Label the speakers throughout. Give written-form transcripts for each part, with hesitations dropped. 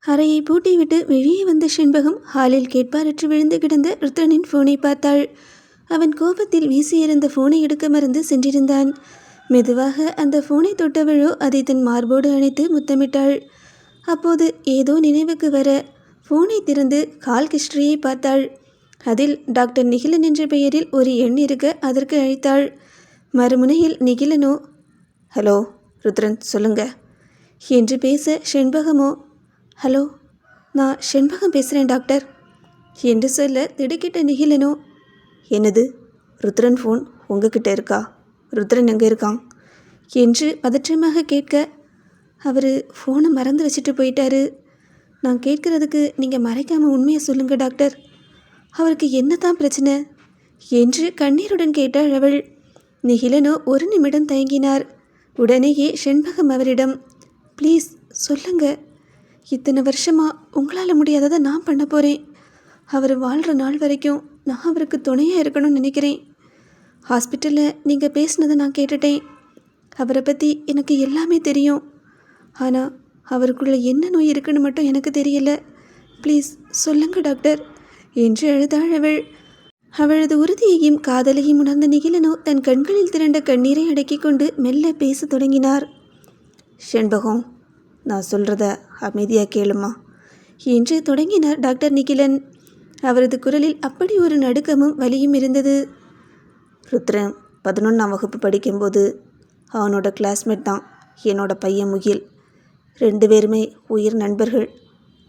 Speaker 1: அறையை பூட்டிவிட்டு வெளியே வந்த செண்பகம் ஹாலில் கேட்பாரற்று விழுந்து கிடந்த ருத்ரனின் ஃபோனை பார்த்தாள். அவன் கோபத்தில் வீசியிருந்த ஃபோனை எடுக்க மறந்து சென்றிருந்தான். மெதுவாக அந்த ஃபோனை தொட்டவளோ அதை தன் மார்போடு அணைத்து முத்தமிட்டாள். அப்போது ஏதோ நினைவுக்கு வர ஃபோனை திறந்து கால் ஹிஸ்டரியை பார்த்தாள். அதில் டாக்டர் நிகிலன் என்ற பெயரில் ஒரு எண் இருக்க அதற்கு அழைத்தாள். மறுமுனையில் நிகிலனோ, ஹலோ ருத்ரன் சொல்லுங்க என்று பேச, செண்பகமோ, ஹலோ நான் செண்பகம் பேசுகிறேன் டாக்டர் என்று சொல்ல, திடுக்கிட்ட நிகிலனோ, என்னது ருத்ரன் ஃபோன் உங்ககிட்ட இருக்கா? ருத்ரன் எங்கே இருக்கான் என்று பதற்றமாக கேட்க, அவர் ஃபோனை மறந்து வச்சுட்டு போயிட்டாரு. நான் கேட்குறதுக்கு நீங்கள் மறைக்காமல் உண்மையை சொல்லுங்கள் டாக்டர். அவருக்கு என்ன தான் பிரச்சனை என்று கண்ணீருடன் கேட்டாள் அவள். நிகிலனோ ஒரு நிமிடம் தயங்கினார். உடனேயே செண்பகம் அவரிடம், ப்ளீஸ் சொல்லுங்க, இத்தனை வருஷமாக உங்களால் முடியாததை நான் பண்ண போகிறேன். அவர் வாழ்கிற நாள் வரைக்கும் நான் அவருக்கு துணையாக இருக்கணும்னு நினைக்கிறேன். ஹாஸ்பிட்டலில் நீங்கள் பேசினதை நான் கேட்டுட்டேன். அவரை பற்றி எனக்கு எல்லாமே தெரியும். ஆனால் அவருக்குள்ளே என்ன நோய் இருக்குன்னு மட்டும் எனக்கு தெரியல. ப்ளீஸ் சொல்லுங்க டாக்டர் என்று அழுதாள் அவள். அவளது உறுதியையும் காதலையும் உணர்ந்த நிகிலனோ தன் கண்களில் திரண்ட கண்ணீரை அடக்கி கொண்டு மெல்ல பேச தொடங்கினார். செண்பகம், நான் சொல்கிறத அமைதியாக கேளுமா என்று தொடங்கினார் டாக்டர் நிகிலன். அவரது குரலில் அப்படி ஒரு நடுக்கமும் வலியும் இருந்தது. ருத்ரன் 11ஆம் வகுப்பு படிக்கும்போது அவனோட கிளாஸ்மேட் தான் என்னோட பையன் முகில். 2 பேருமே உயிர் நண்பர்கள்.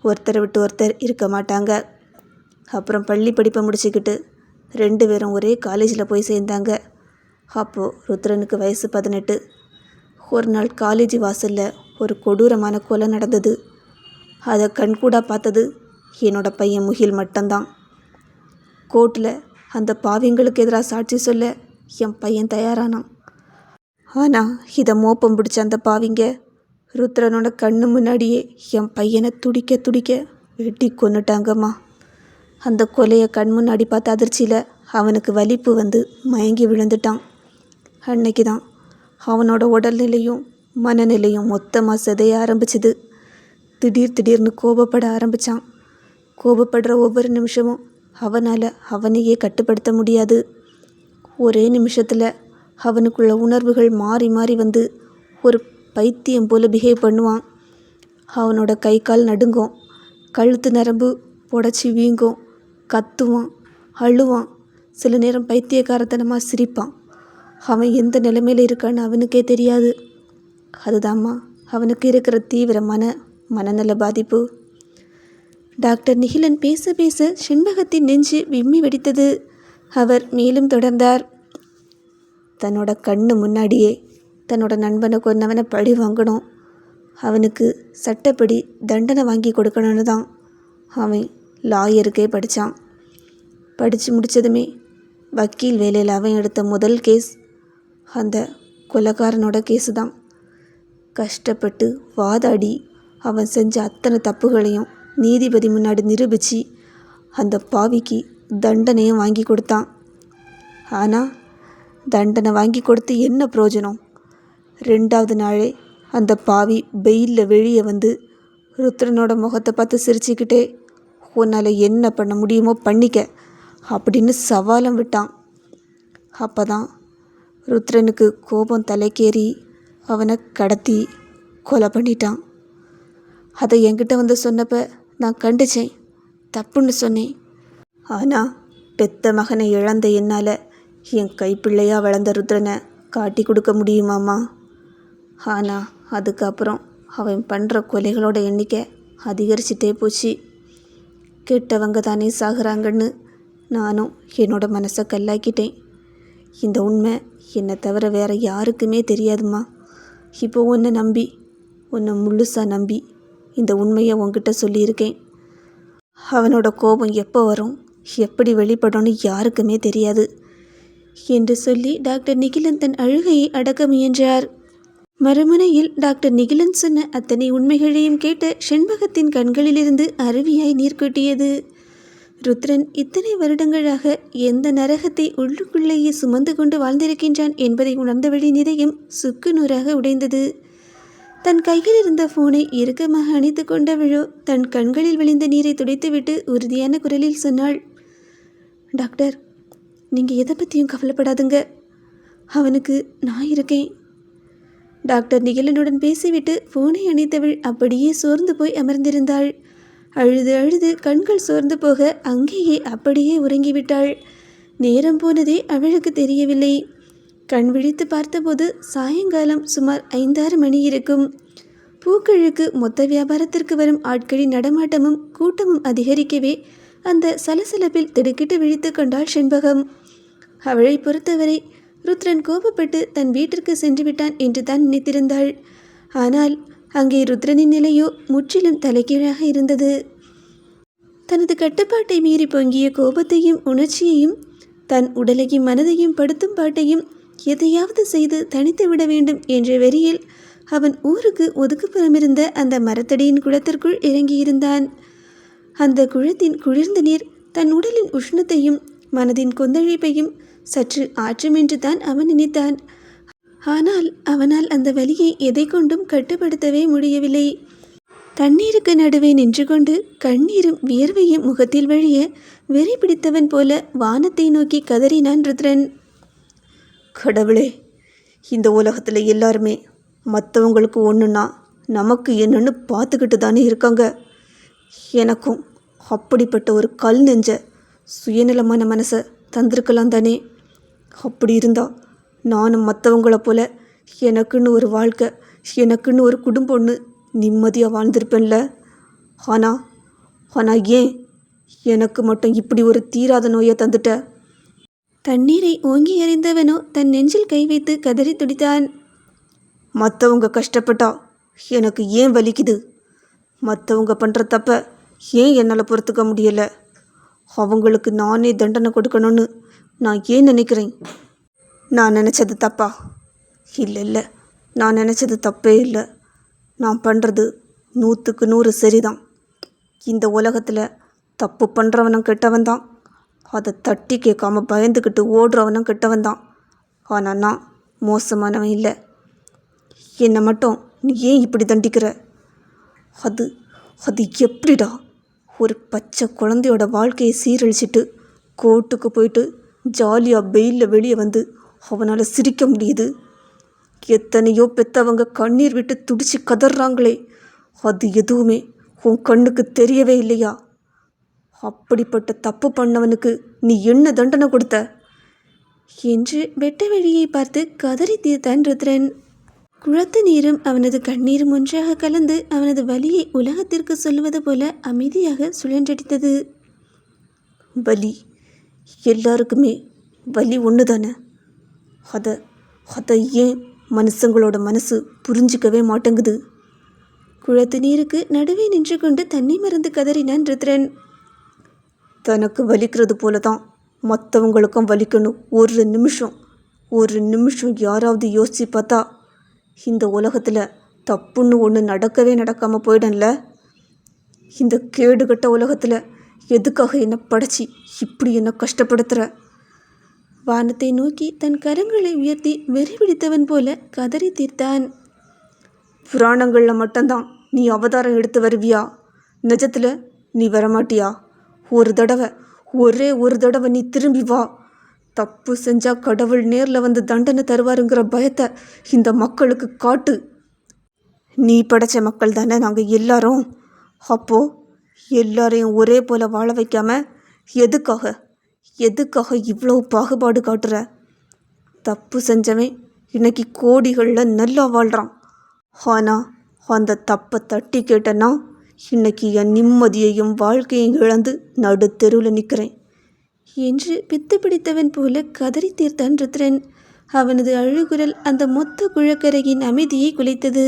Speaker 1: ஒருத்தரை விட்டு ஒருத்தர் இருக்க மாட்டாங்க. அப்புறம் பள்ளி படிப்பை முடிச்சுக்கிட்டு 2 பேரும் ஒரே காலேஜில் போய் சேர்ந்தாங்க. அப்போது ருத்ரனுக்கு வயசு 18. ஒரு நாள் காலேஜ் வாசலில் ஒரு கொடூரமான கொலை நடந்தது. அதை கண்கூடாக பார்த்தது என்னோட பையன் முகில் மட்டும்தான். கோர்ட்டில் அந்த பாவிங்களுக்கு எதிராக சாட்சி சொல்ல என் பையன் தயாரானான். ஆனால் இதை மோப்பம் பிடிச்ச அந்த பாவிங்க ருத்ரனோட கண்ணு முன்னாடியே என் பையனை துடிக்க துடிக்க வெட்டி கொன்னுட்டாங்கம்மா. அந்த கொலையை கண் முன்னாடி பார்த்த அதிர்ச்சியில் அவனுக்கு வலிப்பு வந்து மயங்கி விழுந்துட்டான். அன்னைக்கு தான் அவனோட உடல்நிலையும் மனநிலையும் மொத்தமாக சிதைய ஆரம்பிச்சுது. திடீர்னு கோபப்பட ஆரம்பித்தான். கோபப்படுற ஒவ்வொரு நிமிஷமும் அவனால் அவனையே கட்டுப்படுத்த முடியாது. ஒரே நிமிஷத்தில் அவனுக்குள்ள உணர்வுகள் மாறி மாறி வந்து ஒரு பைத்தியம் போல் பிஹேவ் பண்ணுவான். அவனோட கை கால் நடுங்கும், கழுத்து நரம்பு புடச்சி வீங்கும், கத்துவான், அழுவான், சில நேரம் பைத்தியக்காரத்தனமாக சிரிப்பான். அவன் எந்த நிலைமையில் இருக்கான்னு அவனுக்கே தெரியாது. அதுதாம்மா அவனுக்கு இருக்கிற தீவிரமான மனநல பாதிப்பு. டாக்டர் நிகிலன் பேச பேச செண்பகத்தின் நெஞ்சு விம்மி வெடித்தது. அவர் மேலும் தொடர்ந்தார். தன்னோட கண்ணு முன்னாடியே தன்னோட நண்பனை கொன்னவனை பழி வாங்கணும். அவனுக்கு சட்டப்படி தண்டனை வாங்கி கொடுக்கணும்னு தான் அவன் லாயருக்கே படித்தான். படித்து முடித்ததுமே வக்கீல் வேலையில் அவன் எடுத்த முதல் கேஸ் அந்த கொலைகாரனோட கேஸு தான். கஷ்டப்பட்டு வாதாடி அவன் செஞ்ச அத்தனை தப்புகளையும் நீதிபதி முன்னாடி நிரூபித்து அந்த பாவிக்கு தண்டனையும் வாங்கி கொடுத்தான். ஆனால் தண்டனை வாங்கி கொடுத்து என்ன பிரயோஜனம்? 2வது நாளே அந்த பாவி வெயிலில் வெளியே வந்து ருத்ரனோட முகத்தை பார்த்து சிரிச்சுக்கிட்டே, உன்னால் என்ன பண்ண முடியுமோ பண்ணிக்க அப்படின்னு சவாலம் விட்டான். அப்போ தான் ருத்ரனுக்கு கோபம் தலைக்கேறி அவனை கடத்தி கொலை பண்ணிட்டான். அதை என்கிட்ட வந்து சொன்னப்போ நான் கண்டிச்சேன், தப்புன்னு சொன்னேன். ஆனால் பெத்த மகனை இழந்த என்னால் என் கைப்பிள்ளையாக வளர்ந்த ருத்ரனை காட்டி கொடுக்க முடியுமாம்மா? ஆனால் அதுக்கப்புறம் அவன் பண்ணுற கொலைகளோட எண்ணிக்கை அதிகரிச்சிட்டே போச்சு. கெட்டவங்க தானே சாகுறாங்கன்னு நானும் என்னோட மனசை கல்லாக்கிட்டேன். இந்த உண்மை என்னை தவிர வேறு யாருக்குமே தெரியாதும்மா. இப்போ உன்னை முழுசாக நம்பி இந்த உண்மையை உன்கிட்ட சொல்லியிருக்கேன். அவனோட கோபம் எப்போ வரும், எப்படி வெளிப்படும்னு யாருக்குமே தெரியாது என்று சொல்லி டாக்டர் நிகிலன் தன் அழுகையை அடக்க முயன்றார். மறுமுனையில் டாக்டர் நிகிலன் சொன்ன அத்தனை உண்மைகளையும் கேட்ட செண்பகத்தின் கண்களிலிருந்து அருவியாய் நீர் கொட்டியது. ருத்ரன் இத்தனை வருடங்களாக எந்த நரகத்தை உள்ளுக்குள்ளேயே சுமந்து கொண்டு வாழ்ந்திருக்கின்றான் என்பதை உணர்ந்தவளின் இதயம் சுக்கு நூறாக உடைந்தது. தன் கையில் இருந்த ஃபோனை இறுக்கமாக அணைத்து கொண்டவளோ தன் கண்களில் விழுந்த நீரை துடைத்துவிட்டு உறுதியான குரலில் சொன்னாள், டாக்டர், நீங்கள் எதை பற்றியும் கவலைப்படாதுங்க, அவனுக்கு நான் இருக்கேன். டாக்டர் நிகழனுடன் பேசிவிட்டு ஃபோனை அணைத்தவள் அப்படியே சோர்ந்து போய் அமர்ந்திருந்தாள். அழுது அழுது கண்கள் சோர்ந்து போக அங்கேயே அப்படியே உறங்கிவிட்டாள். நேரம் போனதே அவளுக்கு தெரியவில்லை. கண் விழித்து பார்த்தபோது சாயங்காலம் சுமார் 5-6 மணி இருக்கும். பூக்களுக்கு மொத்த வியாபாரத்திற்கு வரும் ஆட்களின் நடமாட்டமும் கூட்டமும் அதிகரிக்கவே அந்த சலசலப்பில் திடுக்கிட்டு விழித்து கொண்டாள் செண்பகம். அவளை பொறுத்தவரை ருத்ரன் கோபப்பட்டு தன் வீட்டிற்கு சென்று விட்டான் என்று தான் நினைத்திருந்தாள். ஆனால் அங்கே ருத்ரனின் நிலையோ முற்றிலும் தலைகீழாக இருந்தது. தனது கட்டுப்பாட்டை மீறி பொங்கிய கோபத்தையும் உணர்ச்சியையும் தன் உடலையும் மனதையும் படுத்தும் பாட்டையும் எதையாவது செய்து தனித்து விட வேண்டும் என்ற வெறியில் அவன் ஊருக்கு ஒதுக்குப்புறமிருந்த அந்த மரத்தடியின் குளத்திற்குள் இறங்கியிருந்தான். அந்த குளத்தின் குளிர்ந்த நீர் தன் உடலின் உஷ்ணத்தையும் மனதின் கொந்தளிப்பையும் சற்று ஆற்றும் என்று தான் அவன் நினைத்தான். ஆனால் அவனால் அந்த வலியை எதை கொண்டும் கட்டுப்படுத்தவே முடியவில்லை. தண்ணீருக்கு நடுவே நின்று கொண்டு கண்ணீரும் வியர்வையும் முகத்தில் வழிய வெறி பிடித்தவன் போல வானத்தை நோக்கி கதறினான் ருத்ரன். கடவுளே, இந்த உலகத்தில் எல்லாருமே மற்றவங்களுக்கு ஒன்றுனா நமக்கு என்னன்னு பார்த்துக்கிட்டு தானே இருக்காங்க. எனக்கும் அப்படிப்பட்ட ஒரு கல் நெஞ்ச சுயநலமான மனசை தந்திருக்கலாம் தானே. அப்படி இருந்தால் நானும் மற்றவங்கள போல எனக்குன்னு ஒரு வாழ்க்கை, எனக்குன்னு ஒரு குடும்பம்னு நிம்மதியாக வாழ்ந்திருப்பேன்ல. ஆனால் ஏன் எனக்கு மட்டும் இப்படி ஒரு தீராத நோயை தந்துட்ட? தண்ணீரை ஓங்கி எறிந்தவனோ தன் நெஞ்சில் கை வைத்து கதறி துடித்தான். மற்றவங்க கஷ்டப்பட்டா எனக்கு ஏன் வலிக்குது? மற்றவங்க பண்ணுற தப்ப ஏன் என்னால் பொறுத்துக்க முடியலை? அவங்களுக்கு நானே தண்டனை கொடுக்கணும்னு நான் ஏன் நினைக்கிறேன்? நான் நினச்சது தப்பா? இல்லை, நான் நினச்சது தப்பே இல்லை. நான் பண்ணுறது 100க்கு 100 சரிதான். இந்த உலகத்தில் தப்பு பண்ணுறவனும் கெட்டவன் தான், அதை தட்டி கேட்காம பயந்துக்கிட்டு ஓடுறவனும் கெட்டவன் தான். ஆனால் நான் மோசமானவன் இல்லை. என்னை மட்டும் நீ ஏன் இப்படி தண்டிக்கிற? அது எப்படிடா ஒரு பச்சை குழந்தையோட வாழ்க்கையை சீரழிச்சிட்டு கோர்ட்டுக்கு போயிட்டு ஜாலியாக வெயிலில் வெளியே வந்து அவனால் சிரிக்க முடியுது? எத்தனையோ பெற்றவங்க கண்ணீர் விட்டு துடிச்சு கதறாங்களே, அது எதுவுமே உன் கண்ணுக்கு தெரியவே இல்லையா? அப்படிப்பட்ட தப்பு பண்ணவனுக்கு நீ என்ன தண்டனை கொடுத்த? என்று வெட்ட வெளியை பார்த்து கதறி தீர்த்தான் ருத்ரன். குளத்து நீரும் அவனது கண்ணீரும் ஒன்றாக கலந்து அவனது வலியை உலகத்திற்கு சொல்லுவது போல அமைதியாக சுழன்றடித்தது. வலி எல்லாருக்குமே வலி ஒன்று தானே. அதை ஏன் மனுஷங்களோட மனசு புரிஞ்சிக்கவே மாட்டேங்குது? குளத்து நீருக்கு நடுவே நின்று கொண்டு தண்ணி மறந்து கதறினான் ருத்ரன். தனக்கு வலிக்கிறது போல தான் மற்றவங்களுக்கும் வலிக்கணும். ஒரு நிமிஷம் யாராவது யோசித்து பார்த்தா இந்த உலகத்தில் தப்புன்னு ஒன்று நடக்காமல் போயிடல. இந்த கேடுகட்ட உலகத்தில் எதுக்காக என்னை படைச்சி இப்படி என்னை கஷ்டப்படுத்துகிற? வானத்தை நோக்கி தன் கரங்களை உயர்த்தி வெறி பிடித்தவன் போல கதறி தீர்த்தான். புராணங்களில் மட்டும்தான் நீ அவதாரம் எடுத்து வருவியா? நிஜத்தில் நீ வரமாட்டியா? ஒரே ஒரு தடவை நீ திரும்பி வா. தப்பு செஞ்சால் கடவுள் நேரில் வந்து தண்டனை தருவாருங்கிற பயத்தை இந்த மக்களுக்கு காட்டு. நீ படைச்ச மக்கள் தானே நாங்கள் எல்லாரும். அப்போது எல்லாரையும் ஒரே போல் வாழ வைக்காம எதுக்காக இவ்வளோ பாகுபாடு காட்டுற? தப்பு செஞ்சவன் இன்னைக்கு கோடிகளில் நல்லா வாழ்கிறான். ஆனால் அந்த தப்பை தட்டி கேட்டேன்னா இன்னைக்கு என் நிம்மதியையும் வாழ்க்கையும் இழந்து நடு தெருவில் நிற்கிறேன் என்று பித்து பிடித்தவன் போல கதறி தீர்த்தான் ருத்ரன். அவனது அழுகுரல் அந்த மொத்த குளக்கரையின் அமைதியை குலைத்தது.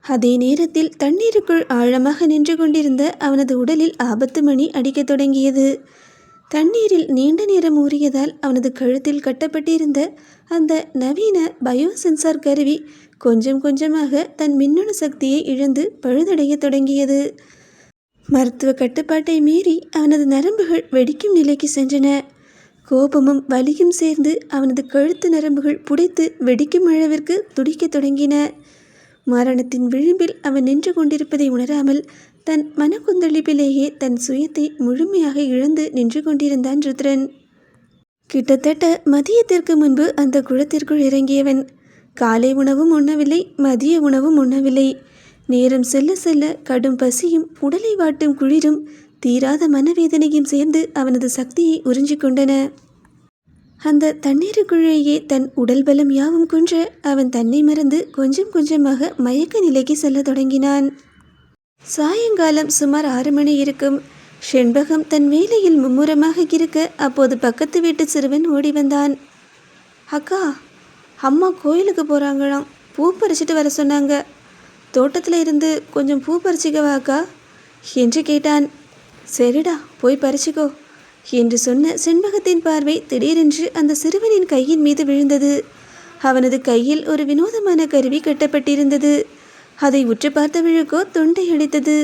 Speaker 1: அதே நேரத்தில் தண்ணீருக்குள் ஆழமாக நின்று கொண்டிருந்த அவனது உடலில் ஆபத்து மணி அடிக்கத் தொடங்கியது. தண்ணீரில் நீண்ட நேரம் ஊறியதால் அவனது கழுத்தில் கட்டப்பட்டிருந்த அந்த நவீன பயோ சென்சார் கருவி கொஞ்சம் கொஞ்சமாக தன் மின்னணு சக்தியை இழந்து பழுதடைய தொடங்கியது. மருத்துவ கட்டுப்பாட்டை மீறி அவனது நரம்புகள் வெடிக்கும் நிலைக்கு சென்றன. கோபமும் வலியும் சேர்ந்து அவனது கழுத்து நரம்புகள் புடைத்து வெடிக்கும் அளவிற்கு துடிக்க தொடங்கின. மரணத்தின் விளிம்பில் அவன் நின்று கொண்டிருப்பதை உணராமல் தன் மனக்குந்தளிப்பிலேயே தன் சுயத்தை முழுமையாக இழந்து நின்று கொண்டிருந்தான் ருத்ரன். கிட்டத்தட்ட மதியத்திற்கு முன்பு அந்த குளத்திற்குள் இறங்கியவன் காலை உணவும் உண்ணவில்லை, மதிய உணவும் உண்ணவில்லை. நேரம் செல்ல செல்ல கடும் பசியும் உடலை வாட்டும் குளிரும் தீராத மனவேதனையும் சேர்ந்து அவனது சக்தியை உறிஞ்சிக் கொண்டன. அந்த தண்ணீருக்குள்ளேயே தன் உடல் பலம் யாவும் குன்ற அவன் தன்னை மறந்து கொஞ்சம் கொஞ்சமாக மயக்க நிலைக்கு செல்ல தொடங்கினான். சாயங்காலம் சுமார் 6 மணி இருக்கும். செண்பகம் தன் வேலையில் மும்முரமாக இருக்க அப்போது பக்கத்து வீட்டு சிறுவன் ஓடி வந்தான். அக்கா, அம்மா கோயிலுக்கு போகிறாங்களாம், பூ பறிச்சிட்டு வர சொன்னாங்க. தோட்டத்தில் இருந்து கொஞ்சம் பூ பறிச்சிக்கவா அக்கா என்று கேட்டான். சரிடா, போய் பறிச்சிக்கோ என்று சொன்ன செண்பகத்தின் பார்வை திடீரென்று அந்த சிறுவனின் கையின் மீது விழுந்தது. அவனது கையில் ஒரு வினோதமான கருவி கட்டப்பட்டிருந்தது. அதை உற்று பார்த்தவழுக்கோ தொண்டை அடித்தது.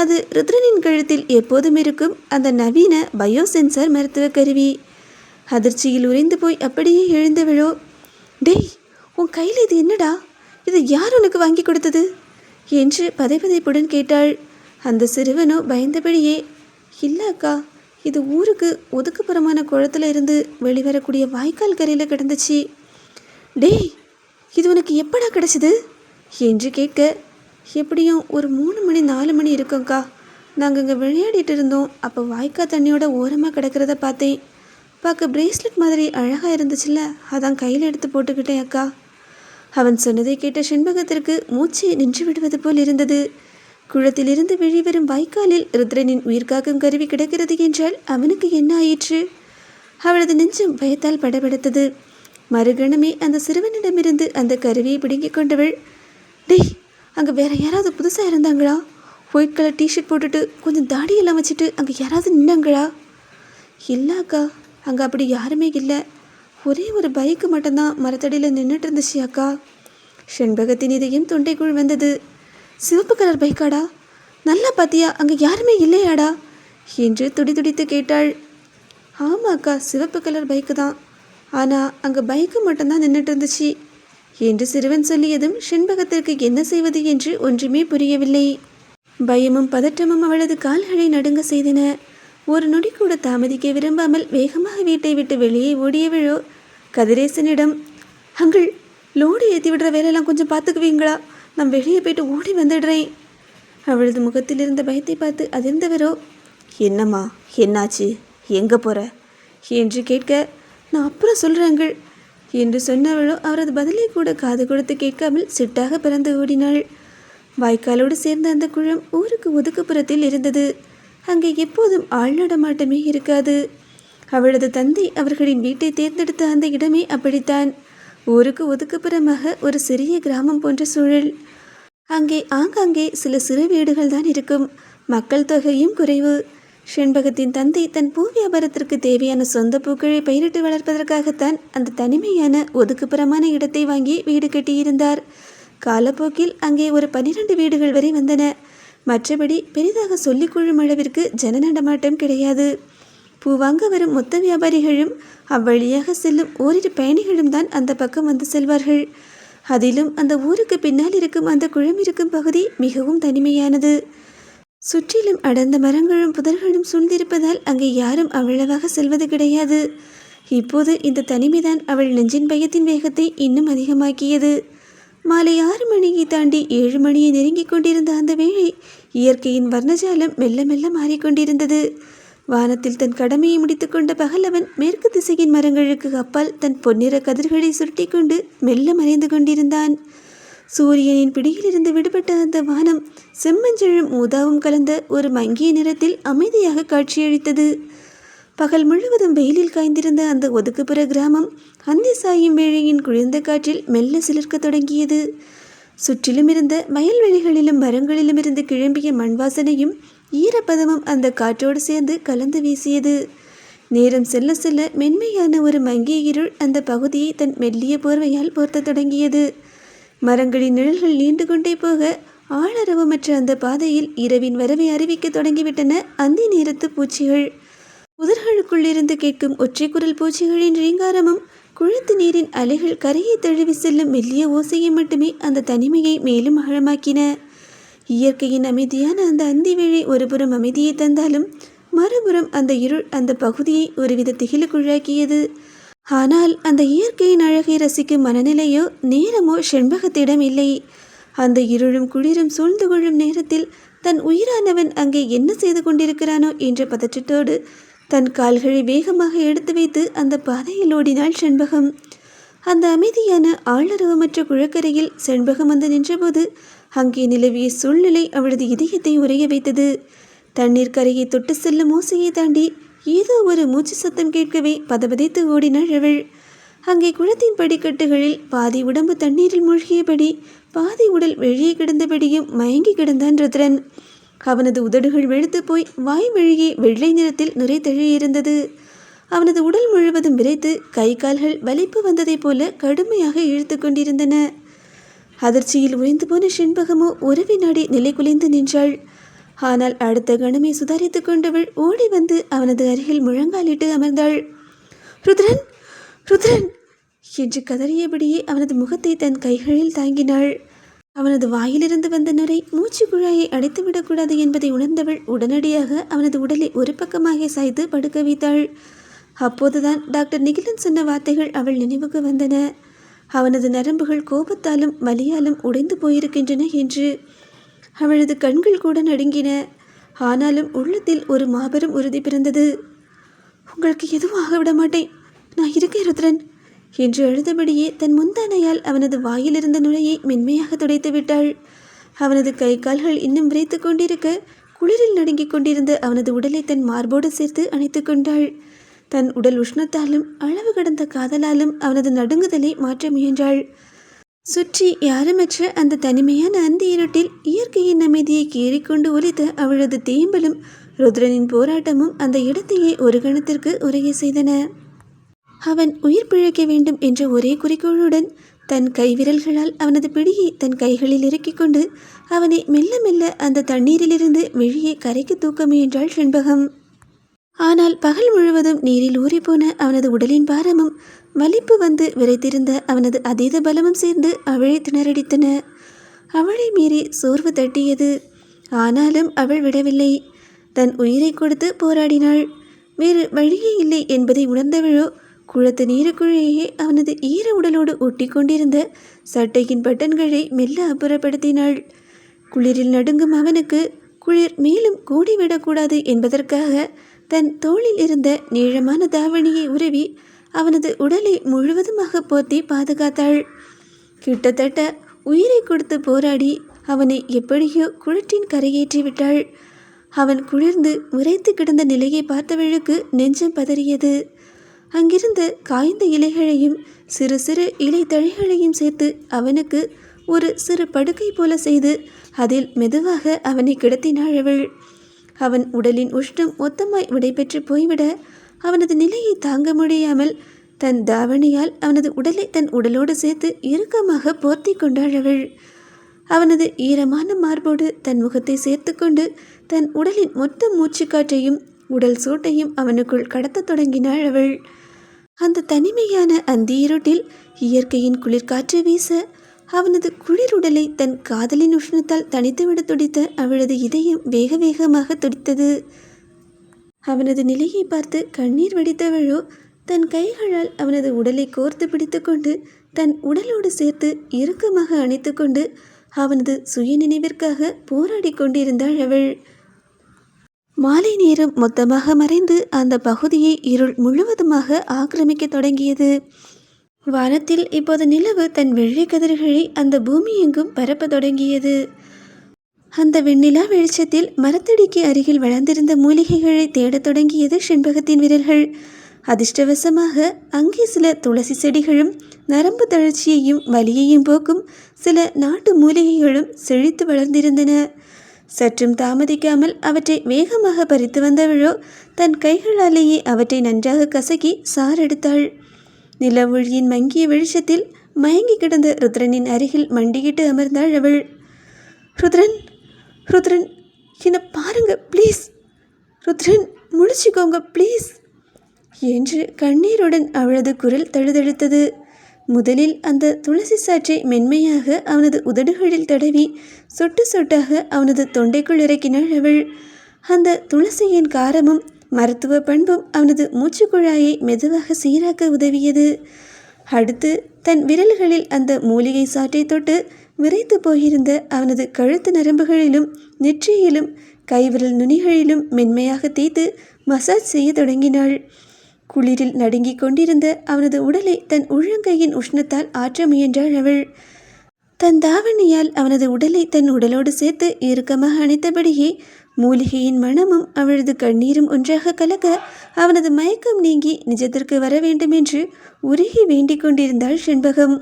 Speaker 1: அது ருத்ரனின் கழுத்தில் எப்போதும் இருக்கும் அந்த நவீன பயோசென்சார் மருத்துவ கருவி. அதிர்ச்சியில் உறைந்து போய் அப்படியே எழுந்தவளோ, டேய், உன் கையில் இது என்னடா? இது யார் உனக்கு வாங்கி கொடுத்தது என்று பதைபதைப்புடன் கேட்டாள். அந்த சிறுவனோ பயந்தபடியே, இல்லை அக்கா, இது ஊருக்கு ஒதுக்குப்புறமான குளத்தில் இருந்து வெளிவரக்கூடிய வாய்க்கால் கரையில் கிடந்துச்சு. டேய், இது உனக்கு எப்படா கிடச்சிது என்று கேட்க, எப்படியும் ஒரு 3 மணி 4 மணி இருக்கும்க்கா. நாங்கள் இங்கே விளையாடிட்டு இருந்தோம். அப்போ வாய்க்கால் தண்ணியோட ஓரமாக கிடக்கிறத பார்த்தேன். பார்க்க பிரேஸ்லெட் மாதிரி அழகாக இருந்துச்சுல்ல, அதான் கையில் எடுத்து போட்டுக்கிட்டேன் அக்கா. அவன் சொன்னதை கேட்ட செண்பகத்திற்கு மூச்சு நின்று விடுவது போல் இருந்தது. குளத்திலிருந்து வெளிவரும் வாய்க்காலில் ருத்ரனின் உயிர்காக்கும் கருவி கிடக்கிறது என்றால் அவனுக்கு என்ன ஆயிற்று? அவளது நெஞ்சம் பயத்தால் படபடுத்தது. மறுகணமே அந்த சிறுவனிடமிருந்து அந்த கருவியை பிடுங்கிக் கொண்டவள், டேய், அங்கே வேற யாராவது புதுசாக இருந்தாங்களா? ஒயிட் கலர் டிஷர்ட் போட்டுட்டு கொஞ்சம் தாடியெல்லாம் வச்சுட்டு அங்கே யாராவது நின்னாங்களா? இல்லை அக்கா, அங்கே அப்படி யாருமே இல்லை. ஒரே ஒரு பைக்கு மட்டும்தான் மரத்தடியில் நின்றுட்டு இருந்துச்சு அக்கா. செண்பகத்தின் இதயம் தொண்டைக்குள் வந்தது. சிவப்பு கலர் பைக்காடா? நல்லா பார்த்தியா, அங்கே யாருமே இல்லையாடா என்று துடிதுடித்து கேட்டாள். ஆமாம் அக்கா, சிவப்பு கலர் பைக்கு தான். ஆனால் அங்கே பைக்கு மட்டும்தான் நின்றுட்டு இருந்துச்சு என்று சிறுவன் சொல்லியதும் செண்பகத்திற்கு என்ன செய்வது என்று ஒன்றுமே புரியவில்லை. பயமும் பதற்றமும் அவளது கால்களை நடுங்க செய்தன. ஒரு நொடி கூட தாமதிக்க விரும்பாமல் வேகமாக வீட்டை விட்டு வெளியே ஓடியவளோ கதிரேசனிடம், அங்கிள், லோடு ஏற்றி விடுற வேலையெல்லாம் கொஞ்சம் பார்த்துக்குவீங்களா? நான் வெளியே போயிட்டு ஓடி வந்துடுறேன். அவளது முகத்தில் இருந்த பயத்தை பார்த்து அதிர்ந்தவரோ, என்னம்மா, என்னாச்சு, எங்கே போகிற என்று கேட்க, நான் அப்புறம் சொல்கிறேங்கள் என்று சொன்னவளோ அவரது பதிலை கூட காது கொடுத்து கேட்காமல் சிட்டாக பிறந்து ஓடினாள். வாய்க்காலோடு சேர்ந்த அந்த குளம் ஊருக்கு ஒதுக்குப்புறத்தில் இருந்தது. அங்கே எப்போதும் ஆள் நடமாட்டமே இருக்காது. அவளது தந்தை அவர்களின் வீட்டை தேர்ந்தெடுத்த அந்த இடமே அப்படித்தான். ஊருக்கு ஒதுக்குப்புறமாக ஒரு சிறிய கிராமம் போன்ற சூழல். அங்கே ஆங்காங்கே சில சிறு வீடுகள் தான் இருக்கும். மக்கள் தொகையும் குறைவு. செண்பகத்தின் தந்தை தன் பூ வியாபாரத்திற்கு தேவையான சொந்த பூக்களை பயிரிட்டு வளர்ப்பதற்காகத்தான் அந்த தனிமையான ஒதுக்குப்புறமான இடத்தை வாங்கி வீடு கட்டியிருந்தார். காலப்போக்கில் அங்கே ஒரு 12 வீடுகள் வரை வந்தன. மற்றபடி பெரிதாக சொல்லிக்கொள்ளும் அளவிற்கு ஜன நடமாட்டம் கிடையாது. பூ வாங்க வரும் மொத்த வியாபாரிகளும் அவ்வழியாக செல்லும் ஓரிரு பயணிகளும் தான் அந்த பக்கம் வந்து செல்வார்கள். அதிலும் அந்த ஊருக்கு பின்னால் இருக்கும் அந்த குளம் இருக்கும் பகுதி மிகவும் தனிமையானது. சுற்றிலும் அடர்ந்த மரங்களும் புதர்களும் சூழ்ந்திருப்பதால் அங்கே யாரும் அவ்வளவாக செல்வது கிடையாது. இப்போது இந்த தனிமைதான் அவள் நெஞ்சின் பயத்தின் வேகத்தை இன்னும் அதிகமாக்கியது. மாலை 6 மணியை தாண்டி 7 மணியை நெருங்கிக் கொண்டிருந்த அந்த வேளை இயற்கையின் வர்ணஜாலம் மெல்ல மெல்ல மாறிக்கொண்டிருந்தது. வானத்தில் தன் கடமையை முடித்து கொண்ட பகலவன் மேற்கு திசையின் மரங்களுக்கு அப்பால் தன் பொன்னிற கதிர்களை சுருட்டி கொண்டு மெல்ல மறைந்து கொண்டிருந்தான். சூரியனின் பிடியிலிருந்து விடுபட்ட அந்த வானம் செம்மஞ்சளும் ஊதாவும் கலந்த ஒரு மங்கிய நிறத்தில் அமைதியாக காட்சியளித்தது. பகல் முழுவதும் வெயிலில் காய்ந்திருந்த அந்த ஒதுக்குப்புற கிராமம் அந்தி சாயும் வேளையின் குளிர்ந்த காற்றில் மெல்ல சிலிர்க்க தொடங்கியது. சுற்றிலும் இருந்த வயல்வெளிகளிலும் மரங்களிலும் இருந்து கிளம்பிய மண் வாசனையும் ஈரப்பதமும் அந்த காற்றோடு சேர்ந்து கலந்து வீசியது. நேரம் செல்ல செல்ல மென்மையான ஒரு மங்கிய இருள் அந்த பகுதியை தன் மெல்லிய போர்வையால் போர்த்த தொடங்கியது. மரங்களின் நிழல்கள் நீண்டு கொண்டே போக ஆளரவமற்ற அந்த பாதையில் இரவின் வரவை அறிவிக்க தொடங்கிவிட்டன அந்தி நேரத்து பூச்சிகள். புதர்களுக்குள்ளிருந்து கேட்கும் ஒற்றை குரல் பூச்சிகளின் ரீங்காரமும் குளத்து நீரின் அலைகள் கரையை தழுவி செல்லும் மெல்லிய ஓசையை மட்டுமே அந்த தனிமையை மேலும் ஆழமாக்கின. இயற்கையின் அமைதியான அந்த அந்திவேளை ஒருபுறம் அமைதியை தந்தாலும் மறுபுறம் அந்த இருள் அந்த பகுதியை ஒருவித திகிலுக்குள்ளாக்கியது. ஆனால் அந்த இயற்கையின் அழகை ரசிக்கும் மனநிலையோ நேரமோ செண்பகத்திடம் இல்லை. அந்த இருளும் குளிரும் சூழ்ந்து கொள்ளும் நேரத்தில் தன் உயிரானவன் அங்கே என்ன செய்து கொண்டிருக்கிறானோ என்ற பதற்றத்தோடு தன் கால்களை வேகமாக எடுத்து வைத்து அந்த பாதையில் ஓடினாள் செண்பகம். அந்த அமைதியான ஆளரவமற்ற குளக்கரையில் செண்பகம் வந்து நின்றபோது அங்கே நிலவிய சூழ்நிலை அவளது இதயத்தை உறைய வைத்தது. தண்ணீர் கரையை தொட்டு செல்லும் ஓசையை தாண்டி ஏதோ ஒரு மூச்சு சத்தம் கேட்கவே பதபதைத்து ஓடினாள் அவள். அங்கே குளத்தின் படிக்கட்டுகளில் பாதி உடம்பு தண்ணீரில் மூழ்கியபடி பாதி உடல் வெளியே கிடந்தபடியும் மயங்கி கிடந்தான் ருத்ரன். அவனது உதடுகள் வெளுத்து போய் வாய் வழியே வெள்ளை நிறத்தில் நுரை தழுவியிருந்தது. அவனது உடல் முழுவதும் விரைத்து கை கால்கள் வலிப்பு வந்ததைப் போல கடுமையாக இழுத்து கொண்டிருந்தன. அதிர்ச்சியில் உறைந்து போன செண்பகமோ ஒரு வினாடி நிலை குலைந்து நின்றாள். ஆனால் அடுத்த கணமே சுதாரித்து கொண்டவள் ஓடி வந்து அவனது அருகில் முழங்காலிட்டு அமர்ந்தாள். ருத்ரன், ருத்ரன் என்று கதறியபடியே அவனது முகத்தை தன் கைகளில் தாங்கினாள். அவனது வாயிலிருந்து வந்த நுரை மூச்சு குழாயை அடைத்துவிடக்கூடாது என்பதை உணர்ந்தவள் உடனடியாக அவனது உடலை ஒரு பக்கமாக சாய்த்து படுக்க வைத்தாள். அப்போதுதான் டாக்டர் நிகிலன் சொன்ன வார்த்தைகள் அவள் நினைவுக்கு வந்தன. அவனது நரம்புகள் கோபத்தாலும் வலியாலும் உடைந்து போயிருக்கின்றன என்று. அவளது கண்கள் கூட நடுங்கின. ஆனாலும் உள்ளத்தில் ஒரு மாபெரும் உறுதி பிறந்தது. உங்களுக்கு எதுவும் ஆகவிட மாட்டேன், நான் இருக்கேன் ருத்ரன் என்று அழுதபடியே தன் முந்தானையால் அவனது வாயிலிருந்த நுழையை மென்மையாக துடைத்து விட்டாள். அவனது கை கால்கள் இன்னும் விரைத்து கொண்டிருக்க குளிரில் நடுங்கிக் கொண்டிருந்த அவனது உடலை தன் மார்போடு சேர்த்து அணைத்து கொண்டாள். தன் உடல் உஷ்ணத்தாலும் அளவு கடந்த காதலாலும் அவனது நடுங்குதலை மாற்ற முயன்றாள். சுற்றி யாருமற்ற அந்த தனிமையான அந்தி இருட்டில் இயற்கையின் அமைதியை கீறிக்கொண்டு ஒலித்த அவளது தேம்பலும் ருத்ரனின் போராட்டமும் அந்த இடத்தையே ஒரு கணத்திற்கு உரைய செய்தன. அவன் உயிர் பிழைக்க வேண்டும் என்ற ஒரே குறிக்கோளுடன் தன் கைவிரல்களால் அவனது பிடியை தன் கைகளில் இறக்கிக் கொண்டு அவனை மெல்ல மெல்ல அந்த தண்ணீரிலிருந்து வெளியே கரைக்கு தூக்க முயன்றாள் செண்பகம். ஆனால் பகல் முழுவதும் நீரில் ஊறிப்போன அவனது உடலின் பாரமும் வலிப்பு வந்து விரைத்திருந்த அவனது அதீத பலமும் சேர்ந்து அவளை திணறடித்தன. அவளை மீறி சோர்வு தட்டியது. ஆனாலும் அவள் விடவில்லை. தன் உயிரை கொடுத்து போராடினாள். வேறு வழியே இல்லை என்பதை உணர்ந்தவளோ குளத்து நீருக்குள்ளேயே அவனது ஈர உடலோடு ஒட்டி கொண்டிருந்த சட்டையின் பட்டன்களை மெல்ல அப்புறப்படுத்தினாள். குளிரில் நடுங்கும் அவனுக்கு குளிர் மேலும் கூடிவிடக்கூடாது என்பதற்காக தன் தோளில் இருந்த நீளமான தாவணியை உருவி அவனது உடலை முழுவதுமாக போர்த்தி பாதுகாத்தாள். கிட்டத்தட்ட உயிரை கொடுத்து போராடி அவனை எப்படியோ குளத்தின் கரையேற்றி விட்டாள். அவன் குளிர்ந்து முறைத்து கிடந்த நிலையை பார்த்தவளுக்கு நெஞ்சம் பதறியது. அங்கிருந்த காய்ந்த இலைகளையும் சிறு சிறு இலை தழைகளையும் சேர்த்து அவனுக்கு ஒரு சிறு படுக்கை போல செய்து அதில் மெதுவாக அவனை கிடத்தினாள் அவள். அவன் உடலின் உஷ்ணம் மொத்தமாய் விடைபெற்று போய்விட அவனது நிலையை தாங்க முடியாமல் தன் தாவணியால் அவனது உடலை தன் உடலோடு சேர்த்து இறுக்கமாக போர்த்தி கொண்டாள் அவள். அவனது ஈரமான மார்போடு தன் முகத்தை சேர்த்து கொண்டு தன் உடலின் மொத்த மூச்சுக்காற்றையும் உடல் சூட்டையும் அவனுக்குள் கடத்தத் தொடங்கினாள் அவள். அந்த தனிமையான அந்தி இருட்டில் இயற்கையின் குளிர்காற்று வீச அவனது குளிருடலை தன் காதலின் உஷ்ணத்தால் தனித்துவிட துடித்த அவளது இதயம் வேக வேகமாக துடித்தது. அவனது நிலையை பார்த்து கண்ணீர் வடித்தவளோ தன் கைகளால் அவனது உடலை கோர்த்து பிடித்து கொண்டு தன் உடலோடு சேர்த்து இறுக்கமாக அணைத்து கொண்டு அவனது சுய நினைவிற்காக போராடி கொண்டிருந்தாள் அவள். மாலை நேரம் மொத்தமாக மறைந்து அந்த பகுதியை இருள் முழுவதுமாக ஆக்கிரமிக்க தொடங்கியது. வானத்தில் இப்போது நிலவு தன் வெள்ளை கதிர்களை அந்த பூமி எங்கும் பரப்ப தொடங்கியது. அந்த வெண்ணிலா வெளிச்சத்தில் மரத்தடிக்கு அருகில் வளர்ந்திருந்த மூலிகைகளை தேடத் தொடங்கியது செண்பகத்தின் விரல்கள். அதிர்ஷ்டவசமாக அங்கே சில துளசி செடிகளும் நரம்பு தளர்ச்சியையும் வலியையும் போக்கும் சில நாட்டு மூலிகைகளும் செழித்து வளர்ந்திருந்தன. சற்றும் தாமதிக்காமல் அவற்றை வேகமாக பறித்து வந்தவளோ தன் கைகளாலேயே அவற்றை நன்றாக கசக்கி சாரெடுத்தாள். நிலவொழியின் மங்கிய வெளிச்சத்தில் மயங்கி கிடந்த ருத்ரனின் அருகில் மண்டியிட்டு அமர்ந்தாள் அவள். ருத்ரன், ருத்ரன், என்னை பாருங்க ப்ளீஸ். ருத்ரன், முழிச்சிக்கோங்க ப்ளீஸ் என்று கண்ணீருடன் அவளது குரல் தழுதழுத்தது. முதலில் அந்த துளசி சாற்றை மென்மையாக அவனது உதடுகளில் தடவி சொட்டு சொட்டாக அவனது தொண்டைக்குள் இறக்கினாள் அவள். அந்த துளசியின் காரமும் மருத்துவ பண்பும் அவனது மூச்சுக்குழாயை மெதுவாக சீராக்க உதவியது. அடுத்து தன் விரல்களில் அந்த மூலிகை சாற்றை தொட்டு விரைத்து போயிருந்த அவனது கழுத்து நரம்புகளிலும் நெற்றியிலும் கைவிரல் நுனிகளிலும் மென்மையாக தேய்த்து மசாஜ் செய்ய தொடங்கினாள். குளிரில் நடுங்கிக் கொண்டிருந்த அவனது உடலை தன் உள்ளங்கையின் உஷ்ணத்தால் ஆற்ற முயன்றாள் அவள். தன் தாவணியால் அவனது உடலை தன் உடலோடு சேர்த்து இறுக்கமாக அணைத்தபடியே மூலிகையின் மனமும் அவளது கண்ணீரும் ஒன்றாக கலக்க அவனது மயக்கம் நீங்கி நிஜத்திற்கு வர வேண்டும் என்று உருகி வேண்டிக் கொண்டிருந்தாள் செண்பகம்.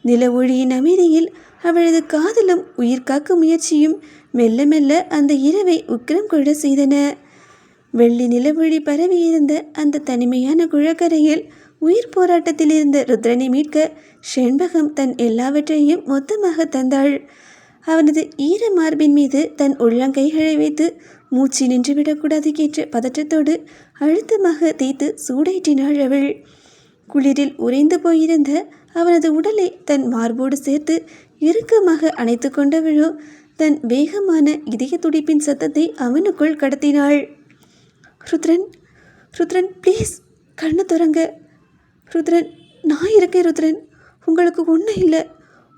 Speaker 1: நில ஒளியின் அமைதியில் அவளது காதலும் உயிர் காக்கும் முயற்சியும் மெல்ல மெல்ல அந்த இரவை உக்கிரம் கொள்ள செய்தன. வெள்ளி நிலவொளி பரவியிருந்த அந்த தனிமையான குழக்கரையில் உயிர் போராட்டத்தில் இருந்த ருத்ரனை மீட்க செண்பகம் தன் எல்லாவற்றையும் மொத்தமாக தந்தாள். அவனது ஈர மார்பின் மீது தன் உள்ளங்கைகளை வைத்து மூச்சு நின்றுவிடக்கூடாது என்ற பதற்றத்தோடு அழுத்தமாக தேய்த்து சூடேற்றினாள் அவள். குளிரில் உறைந்து போயிருந்த அவனது உடலை தன் மார்போடு சேர்த்து இறுக்கமாக அணைத்து கொண்டவளோ தன் வேகமான இதய துடிப்பின் சத்தத்தை அவனுக்குள் கடத்தினாள். ருத்ரன், ருத்ரன் ப்ளீஸ் கண்ணு துறங்க. ருத்ரன், நான் இருக்கேன். ருத்ரன், உங்களுக்கு ஒன்றும் இல்லை,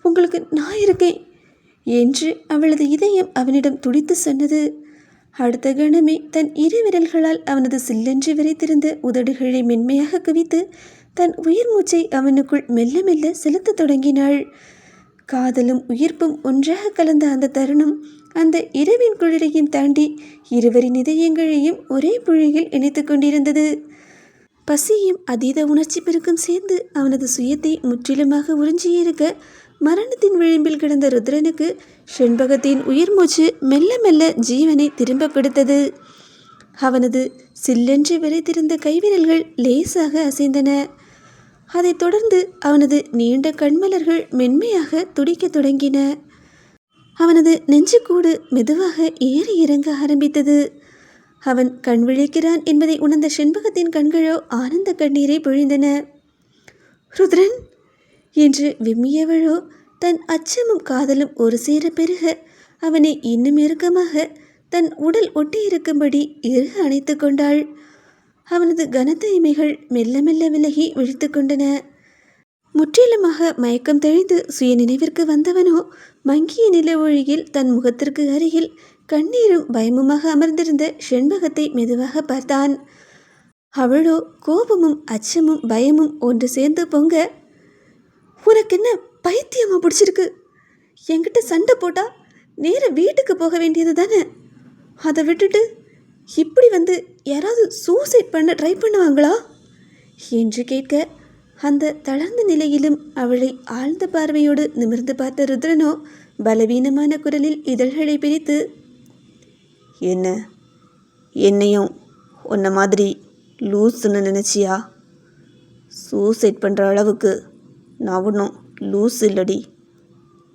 Speaker 1: உங்களுக்கு நான் இருக்கேன் என்று அவளது இதயம் அவனிடம் துடித்து சொன்னது. அடுத்த கணமே தன் இரு விரல்களால் அவனது சில்லென்று விரைத்திருந்த உதடுகளை மென்மையாக குவித்து தன் உயிர் மூச்சை அவனுக்குள் மெல்ல மெல்ல செலுத்த தொடங்கினாள். காதலும் உயிர்ப்பும் ஒன்றாக கலந்த அந்த தருணம் அந்த இரவின் குளிரையும் தாண்டி இருவரின் இதயங்களையும் ஒரே புழையில் இணைத்து கொண்டிருந்தது. பசியும் அதீத உணர்ச்சி பெருக்கும் சேர்ந்து அவனது சுயத்தை முற்றிலுமாக உறிஞ்சியிருக்க மரணத்தின் விளிம்பில் கிடந்த ருத்ரனுக்கு செண்பகத்தின் உயிர் மூச்சு மெல்ல மெல்ல ஜீவனை திரும்ப கொடுத்தது. அவனது சில்லென்று விரைத்திருந்த கைவிரல்கள் லேசாக அசைந்தன. அதைத் தொடர்ந்து அவனது நீண்ட கண்மலர்கள் மென்மையாக துடிக்க தொடங்கின. அவனது நெஞ்சுக்கூடு மெதுவாக ஏறி இறங்க ஆரம்பித்தது. அவன் கண் விழிக்கிறான் என்பதை உணர்ந்த செண்பகத்தின் கண்களோ ஆனந்த கண்ணீரை பொழிந்தன. ருத்ரன் என்று விம்மியவளோ தன் அச்சமும் காதலும் ஒரு சேர பெருக அவனை இன்னும் இறுக்கமாக தன் உடல் ஒட்டியிருக்கும்படி இறுக அணைத்து கொண்டாள். அவனது கனத்த இமைகள் மெல்ல மெல்ல விலகி விழித்து கொண்டன. முற்றிலுமாக மயக்கம் தெளிந்து சுய நினைவிற்கு வந்தவனோ மங்கிய நில ஒளியில் தன் முகத்திற்கு அருகில் கண்ணீரும் பயமுமாக அமர்ந்திருந்த செண்பகத்தை மெதுவாக பார்த்தான். அவளோ கோபமும் அச்சமும் பயமும் ஒன்று சேர்ந்து பொங்க, உனக்கு என்ன பைத்தியமா பிடிச்சிருக்கு? என்கிட்ட சண்டை போட்டா நேர வீட்டுக்கு போக வேண்டியது தானே, அதை விட்டுட்டு இப்படி வந்து யாராவது சூசைட் பண்ண ட்ரை பண்ணுவாங்களா என்று கேட்க, அந்த தளர்ந்த நிலையிலும் அவளை ஆழ்ந்த பார்வையோடு நிமிர்ந்து பார்த்த ருத்ரனோ பலவீனமான குரலில் இதழ்களை பிரித்து, என்ன என்னையும் உன்ன மாதிரி லூஸுன்னு நினச்சியா? சூசைட் பண்ணுற அளவுக்கு நான் ஒன்றும் லூஸ் இல்லடி,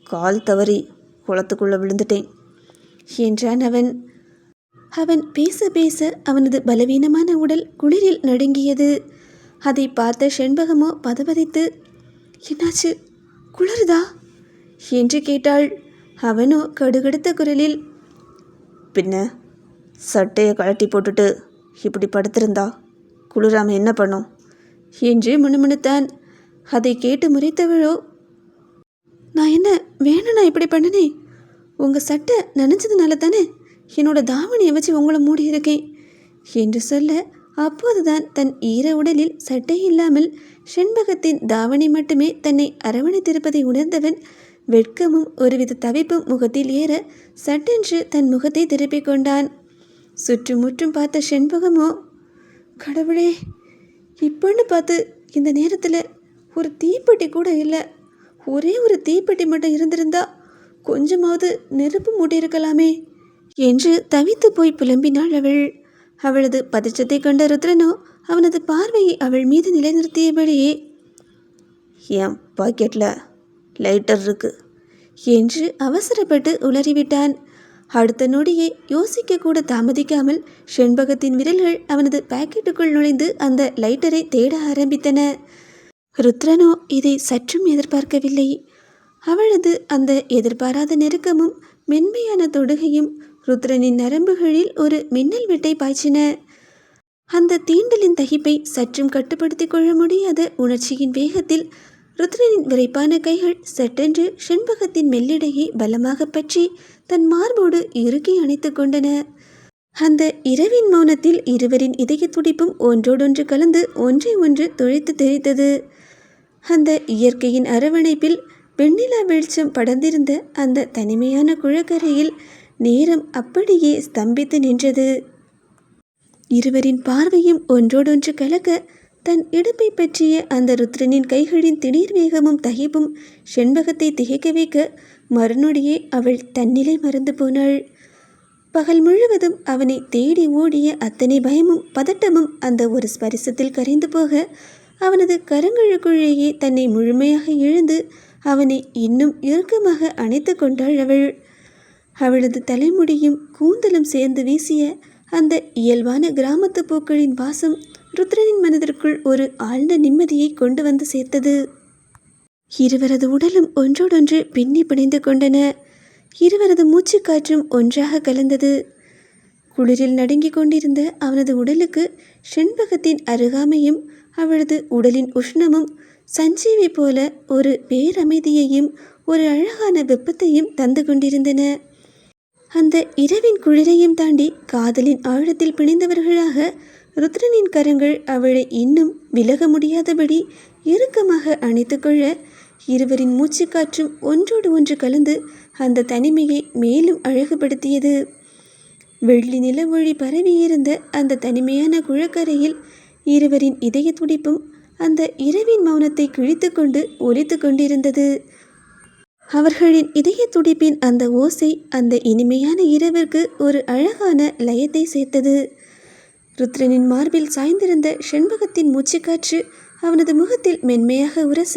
Speaker 1: கால் தவறி குளத்துக்குள்ளே விழுந்துட்டேன் என்றான் அவன். அவன் பேச பேச அவனது பலவீனமான உடல் குளிரில் நடுங்கியது. அதை பார்த்த செண்பகமோ பதபதித்து, என்னாச்சு, குளிருதா என்று கேட்டாள். அவனோ கடுகடுத்த குரலில், பின்ன சட்டையை கழட்டி போட்டுட்டு இப்படி படுத்திருந்தா குளிராமல் என்ன பண்ணும் என்று முணுமுணுத்தான். அதை கேட்டு முறைத்தவளோ, நான் என்ன வேணும், நான் இப்படி பண்ணினேன், உங்கள் சட்டை நனைஞ்சதுனால தானே என்னோட தாவணியை வச்சு உங்களை மூடியிருக்கேன் என்று சொல்ல, அப்போதுதான் தன் ஈர உடலில் சட்டை இல்லாமல் செண்பகத்தின் தாவணி மட்டுமே தன்னை அரவணைத்திருப்பதை உணர்ந்தவன் வெட்கமும் ஒருவித தவிப்பும் முகத்தில் ஏற சட்டென்று தன் முகத்தை திருப்பிக் கொண்டான். சுற்றுமுற்றும் பார்த்த செண்பகமோ, கடவுளே, இப்போன்னு பார்த்து இந்த நேரத்தில் ஒரு தீப்பெட்டி கூட இல்லை, ஒரே ஒரு தீப்பெட்டி மட்டும் இருந்திருந்தா கொஞ்சமாவது நெருப்பு மூட்டியிருக்கலாமே என்று தவித்து போய் புலம்பினாள் அவள். அவளது பதற்றத்தை கண்ட ருத்ரனோ அவனது பார்வையை அவள் மீது நிலைநிறுத்தியபடியே, என் பாக்கெட்டில் லைட்டர் இருக்கு என்று அவசரப்பட்டு உளறிவிட்டான். அடுத்த நொடியே யோசிக்க கூட தாமதிக்காமல் செண்பகத்தின் விரல்கள் அவனது பாக்கெட்டுக்குள் நுழைந்து அந்த லைட்டரை தேட ஆரம்பித்தன. ருத்ரனோ இதை சற்றும் எதிர்பார்க்கவில்லை. அவளது அந்த எதிர்பாராத நெருக்கமும் மென்மையான தொடுகையும் ருத்ரனின் நரம்புகளில் ஒரு மின்னல் வெட்டை பாய்ச்சின. அந்த தீண்டலின் தகிப்பை சற்றும் கட்டுப்படுத்தி கொள்ள முடியாத உணர்ச்சியின் வேகத்தில் ருத்ரனின் விரைப்பான கைகள் சட்டென்று செண்பகத்தின் மெல்லிடையை பலமாக பற்றி தன் மார்போடு இறுக்கி அணைத்து கொண்டன. அந்த இரவின் மௌனத்தில் இருவரின் இதய துடிப்பும் ஒன்றோடொன்று கலந்து ஒன்றை ஒன்று துளைத்து தெரித்தது. அந்த இயற்கையின் அரவணைப்பில் வெண்ணிலா வெளிச்சம் படர்ந்திருந்த அந்த தனிமையான குளக்கரையில் நேரம் அப்படியே ஸ்தம்பித்து நின்றது. இருவரின் பார்வையும் ஒன்றோடொன்று கலக்க தன் இடுப்பை பற்றிய அந்த ருத்ரனின் கைகளின் திடீர் வேகமும் தகிப்பும் செண்பகத்தை திகைக்க வைக்க மறுநொடியே அவள் தன்னிலை மறந்து போனாள். பகல் முழுவதும் அவனை தேடி ஓடிய அத்தனை பயமும் பதட்டமும் அந்த ஒரு ஸ்பரிசத்தில் கரைந்து போக அவனது கரங்களுக்குள்ளேயே தன்னை முழுமையாக இழந்து அவனை இன்னும் இறுக்கமாக அணைத்து கொண்டாள் அவள். அவளது தலைமுடியும் கூந்தலும் சேர்ந்து வீசிய அந்த இயல்பான கிராமத்து பூக்களின் வாசம் ருத்ரனின் மனதிற்குள் ஒரு ஆழ்ந்த நிம்மதியை கொண்டு வந்து சேர்த்தது. இருவரது உடலும் ஒன்றோடொன்று பின்னி பிணைந்து கொண்டன. இருவரது மூச்சு காற்றும் ஒன்றாக கலந்தது. குளிரில் நடுங்கிக் கொண்டிருந்த அவனது உடலுக்கு செண்பகத்தின் அருகாமையும் அவளது உடலின் உஷ்ணமும் சஞ்சீவி போல ஒரு பேரமைதியையும் ஒரு அழகான வெப்பத்தையும் தந்து கொண்டிருந்தன. அந்த இரவின் குளிரையும் தாண்டி காதலின் ஆழத்தில் பிணைந்தவர்களாக ருத்ரனின் கரங்கள் அவளை இன்னும் விலக முடியாதபடி இறுக்கமாக அணைத்து கொள்ள இருவரின் மூச்சு காற்றும் ஒன்றோடு ஒன்று கலந்து அந்த தனிமையை மேலும் அழகுபடுத்தியது. வெள்ளி நில ஒளி பரவியிருந்த அந்த தனிமையான குளக்கரையில் இருவரின் இதய துடிப்பும் அந்த இரவின் மௌனத்தை கிழித்து கொண்டு ஒலித்து கொண்டிருந்தது. அவர்களின் இதய துடிப்பின் அந்த ஓசை அந்த இனிமையான இரவிற்கு ஒரு அழகான லயத்தை சேர்த்தது. ருத்ரனின் மார்பில் சாய்ந்திருந்த செண்பகத்தின் மூச்சுக்காற்று அவனது முகத்தில் மென்மையாக உரச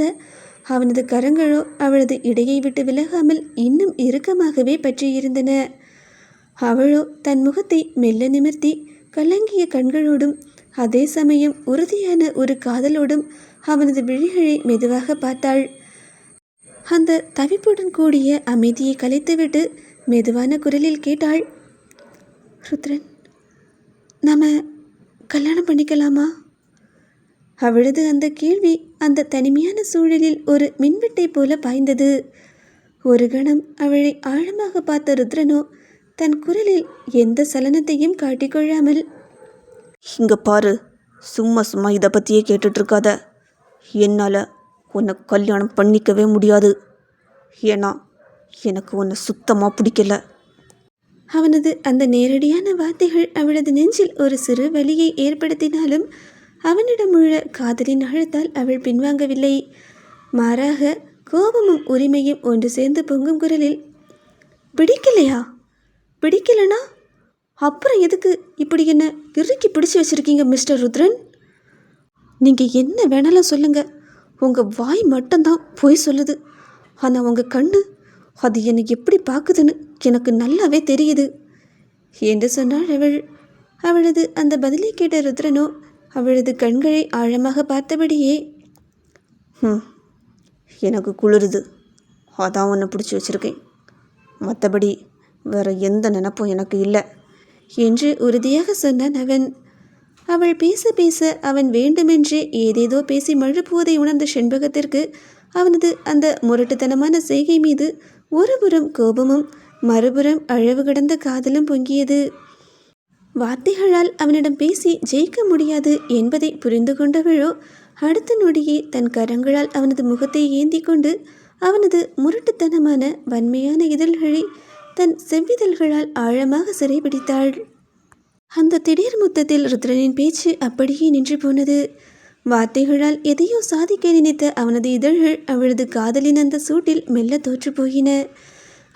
Speaker 1: அவனது கரங்களோ அவளது இடையை விட்டு விலகாமல் இன்னும் இறுக்கமாகவே பற்றியிருந்தன. அவளோ தன் முகத்தை மெல்ல நிமிர்த்தி கலங்கிய கண்களோடும் அதே சமயம் உறுதியான ஒரு காதலோடும் அவனது விழிகளை மெதுவாக பார்த்தாள். அந்த தவிப்புடன் கூடிய அமைதியை கலைத்துவிட்டு மெதுவான குரலில் கேட்டாள், ருத்ரன், நாம கல்யாணம் பண்ணிக்கலாமா? அவளது அந்த கேள்வி அந்த தனிமையான சூழலில் ஒரு மின்வெட்டை போல பாய்ந்தது. ஒரு கணம் அவளை ஆழமாக பார்த்த ருத்ரனோ தன் குரலில் எந்த சலனத்தையும் காட்டிக்கொள்ளாமல்,
Speaker 2: இங்க பாரு, சும்மா சும்மா இதை பற்றியே கேட்டுட்ருக்காத. என்னால் உன்னை கல்யாணம் பண்ணிக்கவே முடியாது. ஏன்னா எனக்கு உன்னை சுத்தமாக பிடிக்கல.
Speaker 1: அவனது அந்த நேரடியான வார்த்தைகள் அவளது நெஞ்சில் ஒரு சிறு வலியை ஏற்படுத்தினாலும் அவனிடமுள்ள காதலின் அழுத்தால் அவள் பின்வாங்கவில்லை. மாறாக கோபமும் உரிமையும் ஒன்று சேர்ந்து பொங்கும் குரலில், பிடிக்கலையா? பிடிக்கலனா அப்புறம் எதுக்கு இப்படி என்ன இறுக்கி பிடிச்சி வச்சுருக்கீங்க மிஸ்டர் ருத்ரன்? நீங்கள் என்ன வேணாலும் சொல்லுங்கள், உங்கள் வாய் மட்டும்தான் பொய் சொல்லுது. ஆனால் உங்கள் கண்ணு அது என்னை எப்படி பார்க்குதுன்னு எனக்கு நல்லாவே தெரியுது என்று சொன்னாள் அவள். அவளது அந்த பதிலை கேட்ட ருத்ரனோ அவளது கண்களை ஆழமாக பார்த்தபடியே,
Speaker 2: எனக்கு குளிருது, அதான் உன்னை பிடிச்சி வச்சுருக்கேன். மற்றபடி வேறு எந்த நினப்பும் எனக்கு இல்லை
Speaker 1: என்று உறுதியாக சொன்னான் அவன். அவள் பேச பேச அவன் வேண்டுமென்றே ஏதேதோ பேசி மழுப்புவதை உணர்ந்த செண்பகத்திற்கு அவனது அந்த முரட்டுத்தனமான செய்கை மீது ஒருபுறம் கோபமும் மறுபுறம் அளவு கடந்த காதலும் பொங்கியது. வார்த்தைகளால் அவனிடம் பேசி ஜெயிக்க முடியாது என்பதை புரிந்து கொண்டவளோ அடுத்த நொடியே தன் கரங்களால் அவனது முகத்தை ஏந்தி கொண்டு அவனது முரட்டுத்தனமான வன்மையான இதழ்களை தன் செவ்விதழ்களால் ஆழமாக சிறைபிடித்தாள். அந்த திடீர் முத்தத்தில் ருத்ரனின் பேச்சு அப்படியே நின்று போனது. வார்த்தைகளால் எதையோ சாதிக்க நினைத்த அவனது இதழ்கள் அவளது காதலின் அந்த சூட்டில் மெல்ல தோற்று போயின.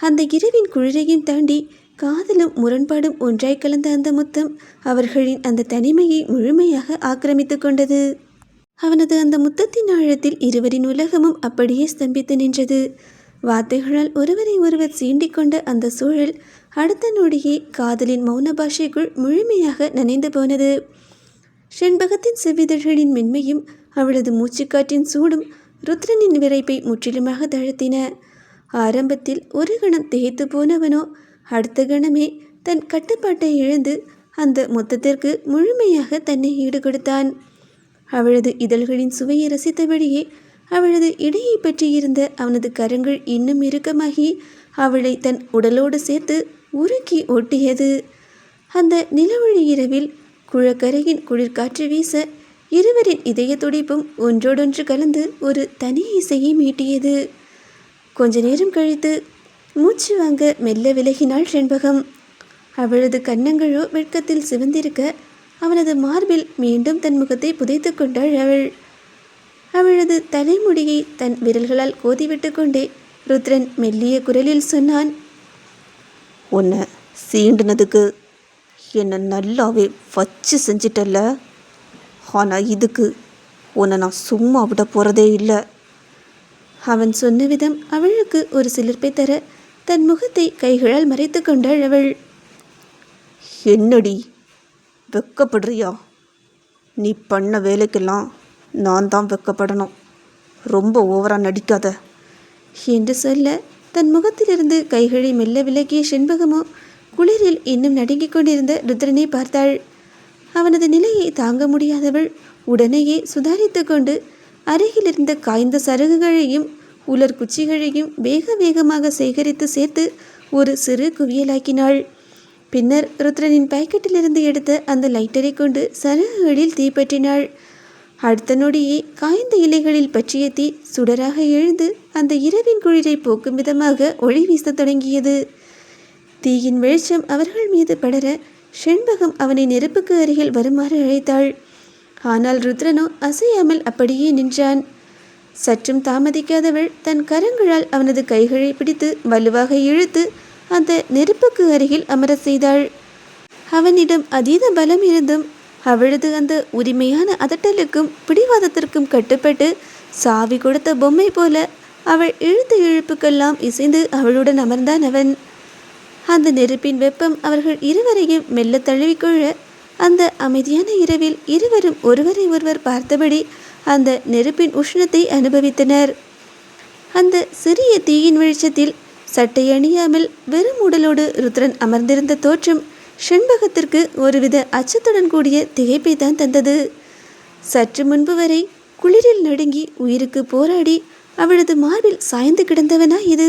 Speaker 1: அந்த இரவின் குளிரையும் தாண்டி காதலும் முரண்பாடும் ஒன்றாய் கலந்த அந்த முத்தம் அவர்களின் அந்த தனிமையை முழுமையாக ஆக்கிரமித்து கொண்டது. அவனது அந்த முத்தத்தின் ஆழத்தில் இருவரின் உலகமும் அப்படியே ஸ்தம்பித்து நின்றது. வார்த்தைகளால் ஒருவரை ஒருவர் சீண்டிக் கொண்ட அந்த சூழல் அடுத்த நொடியே காதலின் மௌன பாஷைக்குள் முழுமையாக நனைந்து போனது. செண்பகத்தின் செவ்விதழ்களின் மென்மையும் அவளது மூச்சுக்காற்றின் சூடும் ருத்ரனின் விரைப்பை முற்றிலுமாக தழுத்தின. ஆரம்பத்தில் ஒரு கணம் திகைத்து போனவனோ அடுத்த கணமே தன் கட்டுப்பாட்டை இழந்து அந்த மொத்தத்திற்கு முழுமையாக தன்னை ஈடுகொடுத்தான். அவளது இதழ்களின் சுவையை ரசித்தபடியே அவளது இடையை பற்றியிருந்த அவனது கரங்கள் இன்னும் இறுக்கமாகி அவளை தன் உடலோடு சேர்த்து உருக்கி ஒட்டியது. அந்த நிலவொளி இரவில் குளக்கரையின் குளிர்காற்று வீச இருவரின் இதய துடிப்பும் ஒன்றோடொன்று கலந்து ஒரு தனி இசையை மீட்டியது. கொஞ்ச நேரம் கழித்து மூச்சு வாங்க மெல்ல விலகினாள் செண்பகம். அவளது கன்னங்களோ வெட்கத்தில் சிவந்திருக்க அவனது மார்பில் மீண்டும் தன் முகத்தை புதைத்து கொண்டாள் அவள். அவளது தலைமுடியை தன் விரல்களால் கோதிவிட்டு கொண்டே ருத்ரன் மெல்லிய குரலில் சொன்னான்,
Speaker 2: உன்னை சீண்டுனதுக்கு என்னை நல்லாவே வச்சு செஞ்சிட்டல்ல. ஆனால் இதுக்கு உன்னை நான் சும்மா விட போகிறதே இல்லை.
Speaker 1: அவன் சொன்ன விதம் அவளுக்கு ஒரு சிலிர்ப்பை தர தன் முகத்தை கைகளால் மறைத்து கொண்டாள் அவள்.
Speaker 2: என்னடி வெக்கப்படுறியா? நீ பண்ண வேலைக்கெல்லாம் நான் தான் வெக்கப்படணும். ரொம்ப ஓவராக நடிக்காத
Speaker 1: என்று சொல்ல தன் முகத்திலிருந்து கைகளை மெல்ல விலகிய செண்பகமோ குளிரில் இன்னும் நடுங்கிக் கொண்டிருந்த ருத்ரனை பார்த்தாள். அவனது நிலையை தாங்க முடியாதவள் உடனேயே சுதாரித்து கொண்டு அருகிலிருந்த காய்ந்த சருகுகளையும் உலர் குச்சிகளையும் வேக வேகமாக சேகரித்து சேர்த்து ஒரு சிறு குவியலாக்கினாள். பின்னர் ருத்ரனின் பாக்கெட்டிலிருந்து எடுத்த அந்த லைட்டரை கொண்டு சருகுகளில் தீப்பற்றினாள். அடுத்த நொடியே காய்ந்த இலைகளில் பற்றிய தீ சுடராக எழுந்து அந்த இரவின் குளிரை போக்கும் விதமாக ஒளி வீசத் தொடங்கியது. தீயின் வெளிச்சம் அவர்கள் மீது படர செண்பகம் அவனை நெருப்புக்கு அருகில் வருமாறு அழைத்தாள். ஆனால் ருத்ரனோ அசையாமல் அப்படியே நின்றான். சற்றும் தாமதிக்காதவள் தன் கரங்களால் அவனது கைகளை பிடித்து வலுவாக இழுத்து அந்த நெருப்புக்கு அருகில் அமர செய்தாள். அவனிடம் அதீத பலம் இருந்தும் அவளது அந்த உரிமையான அதட்டலுக்கும் பிடிவாதத்திற்கும் கட்டுப்பட்டு சாவி கொடுத்த பொம்மை போல அவள் இழுத்த இழுப்புக்கெல்லாம் இசைந்து அவளுடன் அமர்ந்தான் அவன். அந்த நெருப்பின் வெப்பம் அவர்கள் இருவரையும் மெல்ல தழுவிக்கொள்ள அந்த அமைதியான இரவில் இருவரும் ஒருவரை ஒருவர் பார்த்தபடி அந்த நெருப்பின் உஷ்ணத்தை அனுபவித்தனர். அந்த சிறிய தீயின் வெளிச்சத்தில் சட்டை அணியாமல் வெறும் உடலோடு ருத்ரன் அமர்ந்திருந்த தோற்றம் செண்பகத்திற்கு ஒருவித அச்சத்துடன் கூடிய திகைப்பை தான் தந்தது. சற்று முன்பு வரை குளிரில் நடுங்கி உயிருக்கு போராடி அவளது மார்பில் சாய்ந்து கிடந்தவனா இது?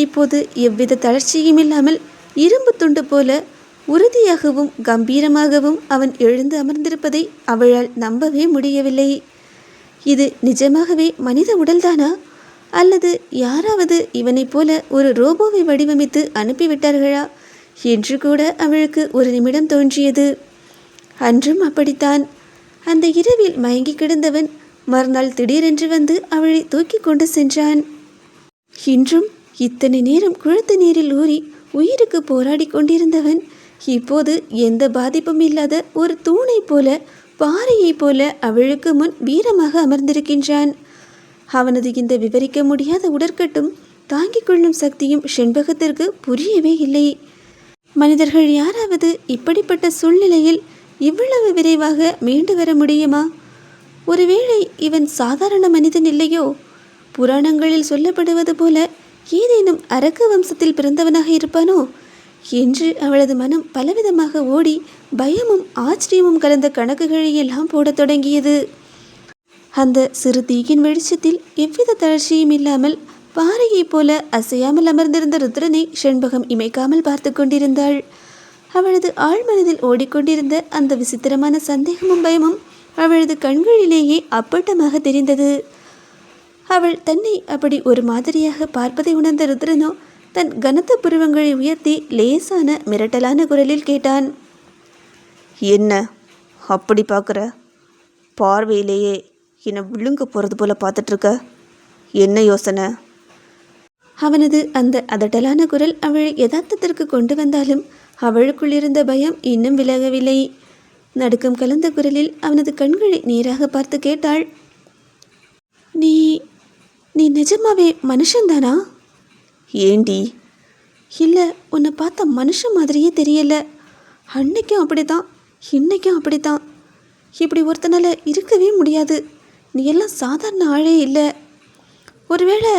Speaker 1: இப்போது எவ்வித தளர்ச்சியும் இல்லாமல் இரும்பு துண்டு போல உறுதியாகவும் கம்பீரமாகவும் அவன் எழுந்து அமர்ந்திருப்பதை அவளால் நம்பவே முடியவில்லை. இது நிஜமாகவே மனித உடல்தானா, அல்லது யாராவது இவனைப் போல ஒரு ரோபோவை வடிவமைத்து அனுப்பிவிட்டார்களா என்று கூட அவளுக்கு ஒரு நிமிடம் தோன்றியது. அன்றும் அப்படித்தான். அந்த இரவில் மயங்கி கிடந்தவன் மறுநாள் திடீரென்று வந்து அவளை தூக்கி கொண்டு சென்றான். இன்றும் இத்தனை நேரம் குளத்து நீரில் ஊறி உயிருக்கு போராடி கொண்டிருந்தவன் இப்போது எந்த பாதிப்பும் இல்லாத ஒரு தூணை போல, பாறையை போல அவளுக்கு முன் வீரமாக அமர்ந்திருக்கின்றான். அவனது இந்த விவரிக்க முடியாத உடற்கட்டும் தாங்கிக் கொள்ளும் சக்தியும் செண்பகத்திற்கு புரியவே இல்லை. மனிதர்கள் யாராவது இப்படிப்பட்ட சூழ்நிலையில் இவ்வளவு விரைவாக மீண்டு வர முடியுமா? ஒருவேளை இவன் சாதாரண மனிதன் இல்லையோ? புராணங்களில் சொல்லப்படுவது போல ஏதேனும் அரக்க வம்சத்தில் பிறந்தவனாக இருப்பானோ என்று அவளது மனம் பலவிதமாக ஓடி பயமும் ஆச்சரியமும் கலந்த கணக்குகளை எல்லாம் போடத் தொடங்கியது. அந்த சிறு தீயின் வெளிச்சத்தில் எவ்வித தளர்ச்சியும் இல்லாமல் பாறையைப் போல அசையாமல் அமர்ந்திருந்த ருத்ரனை செண்பகம் இமைக்காமல் பார்த்து கொண்டிருந்தாள். அவளது ஆழ்மனதில் ஓடிக்கொண்டிருந்த அந்த விசித்திரமான சந்தேகமும் பயமும் அவளது கண்களிலேயே அப்பட்டமாக தெரிந்தது. அவள் தன்னை அப்படி ஒரு மாதிரியாக பார்ப்பதை உணர்ந்த ருத்ரனோ தன் கனத்த புருவங்களை உயர்த்தி லேசான மிரட்டலான குரலில் கேட்டான்,
Speaker 2: என்ன அப்படி பார்க்குற? பார்வையிலேயே என்னை விழுங்க போகிறது போல பார்த்துட்ருக்க. என்ன யோசனை?
Speaker 1: அவனது அந்த அதட்டலான குரல் அவளை யதார்த்தத்திற்கு கொண்டு வந்தாலும் அவளுக்குள் இருந்த பயம் இன்னும் விலகவில்லை. நடுக்கம் கலந்த குரலில் அவனது கண்களை நேராக பார்த்து கேட்டாள், நீ நீ நிஜமாவே மனுஷன்தானா?
Speaker 2: ஏண்டி,
Speaker 1: இல்லை, உன்னை பார்த்தா மனுஷன் மாதிரியே தெரியல. அன்னைக்கும் அப்படித்தான், இன்னைக்கும் அப்படித்தான். இப்படி ஒருத்தனால இருக்கவே முடியாது. நீ எல்லாம் சாதாரண ஆளே இல்லை. ஒருவேளை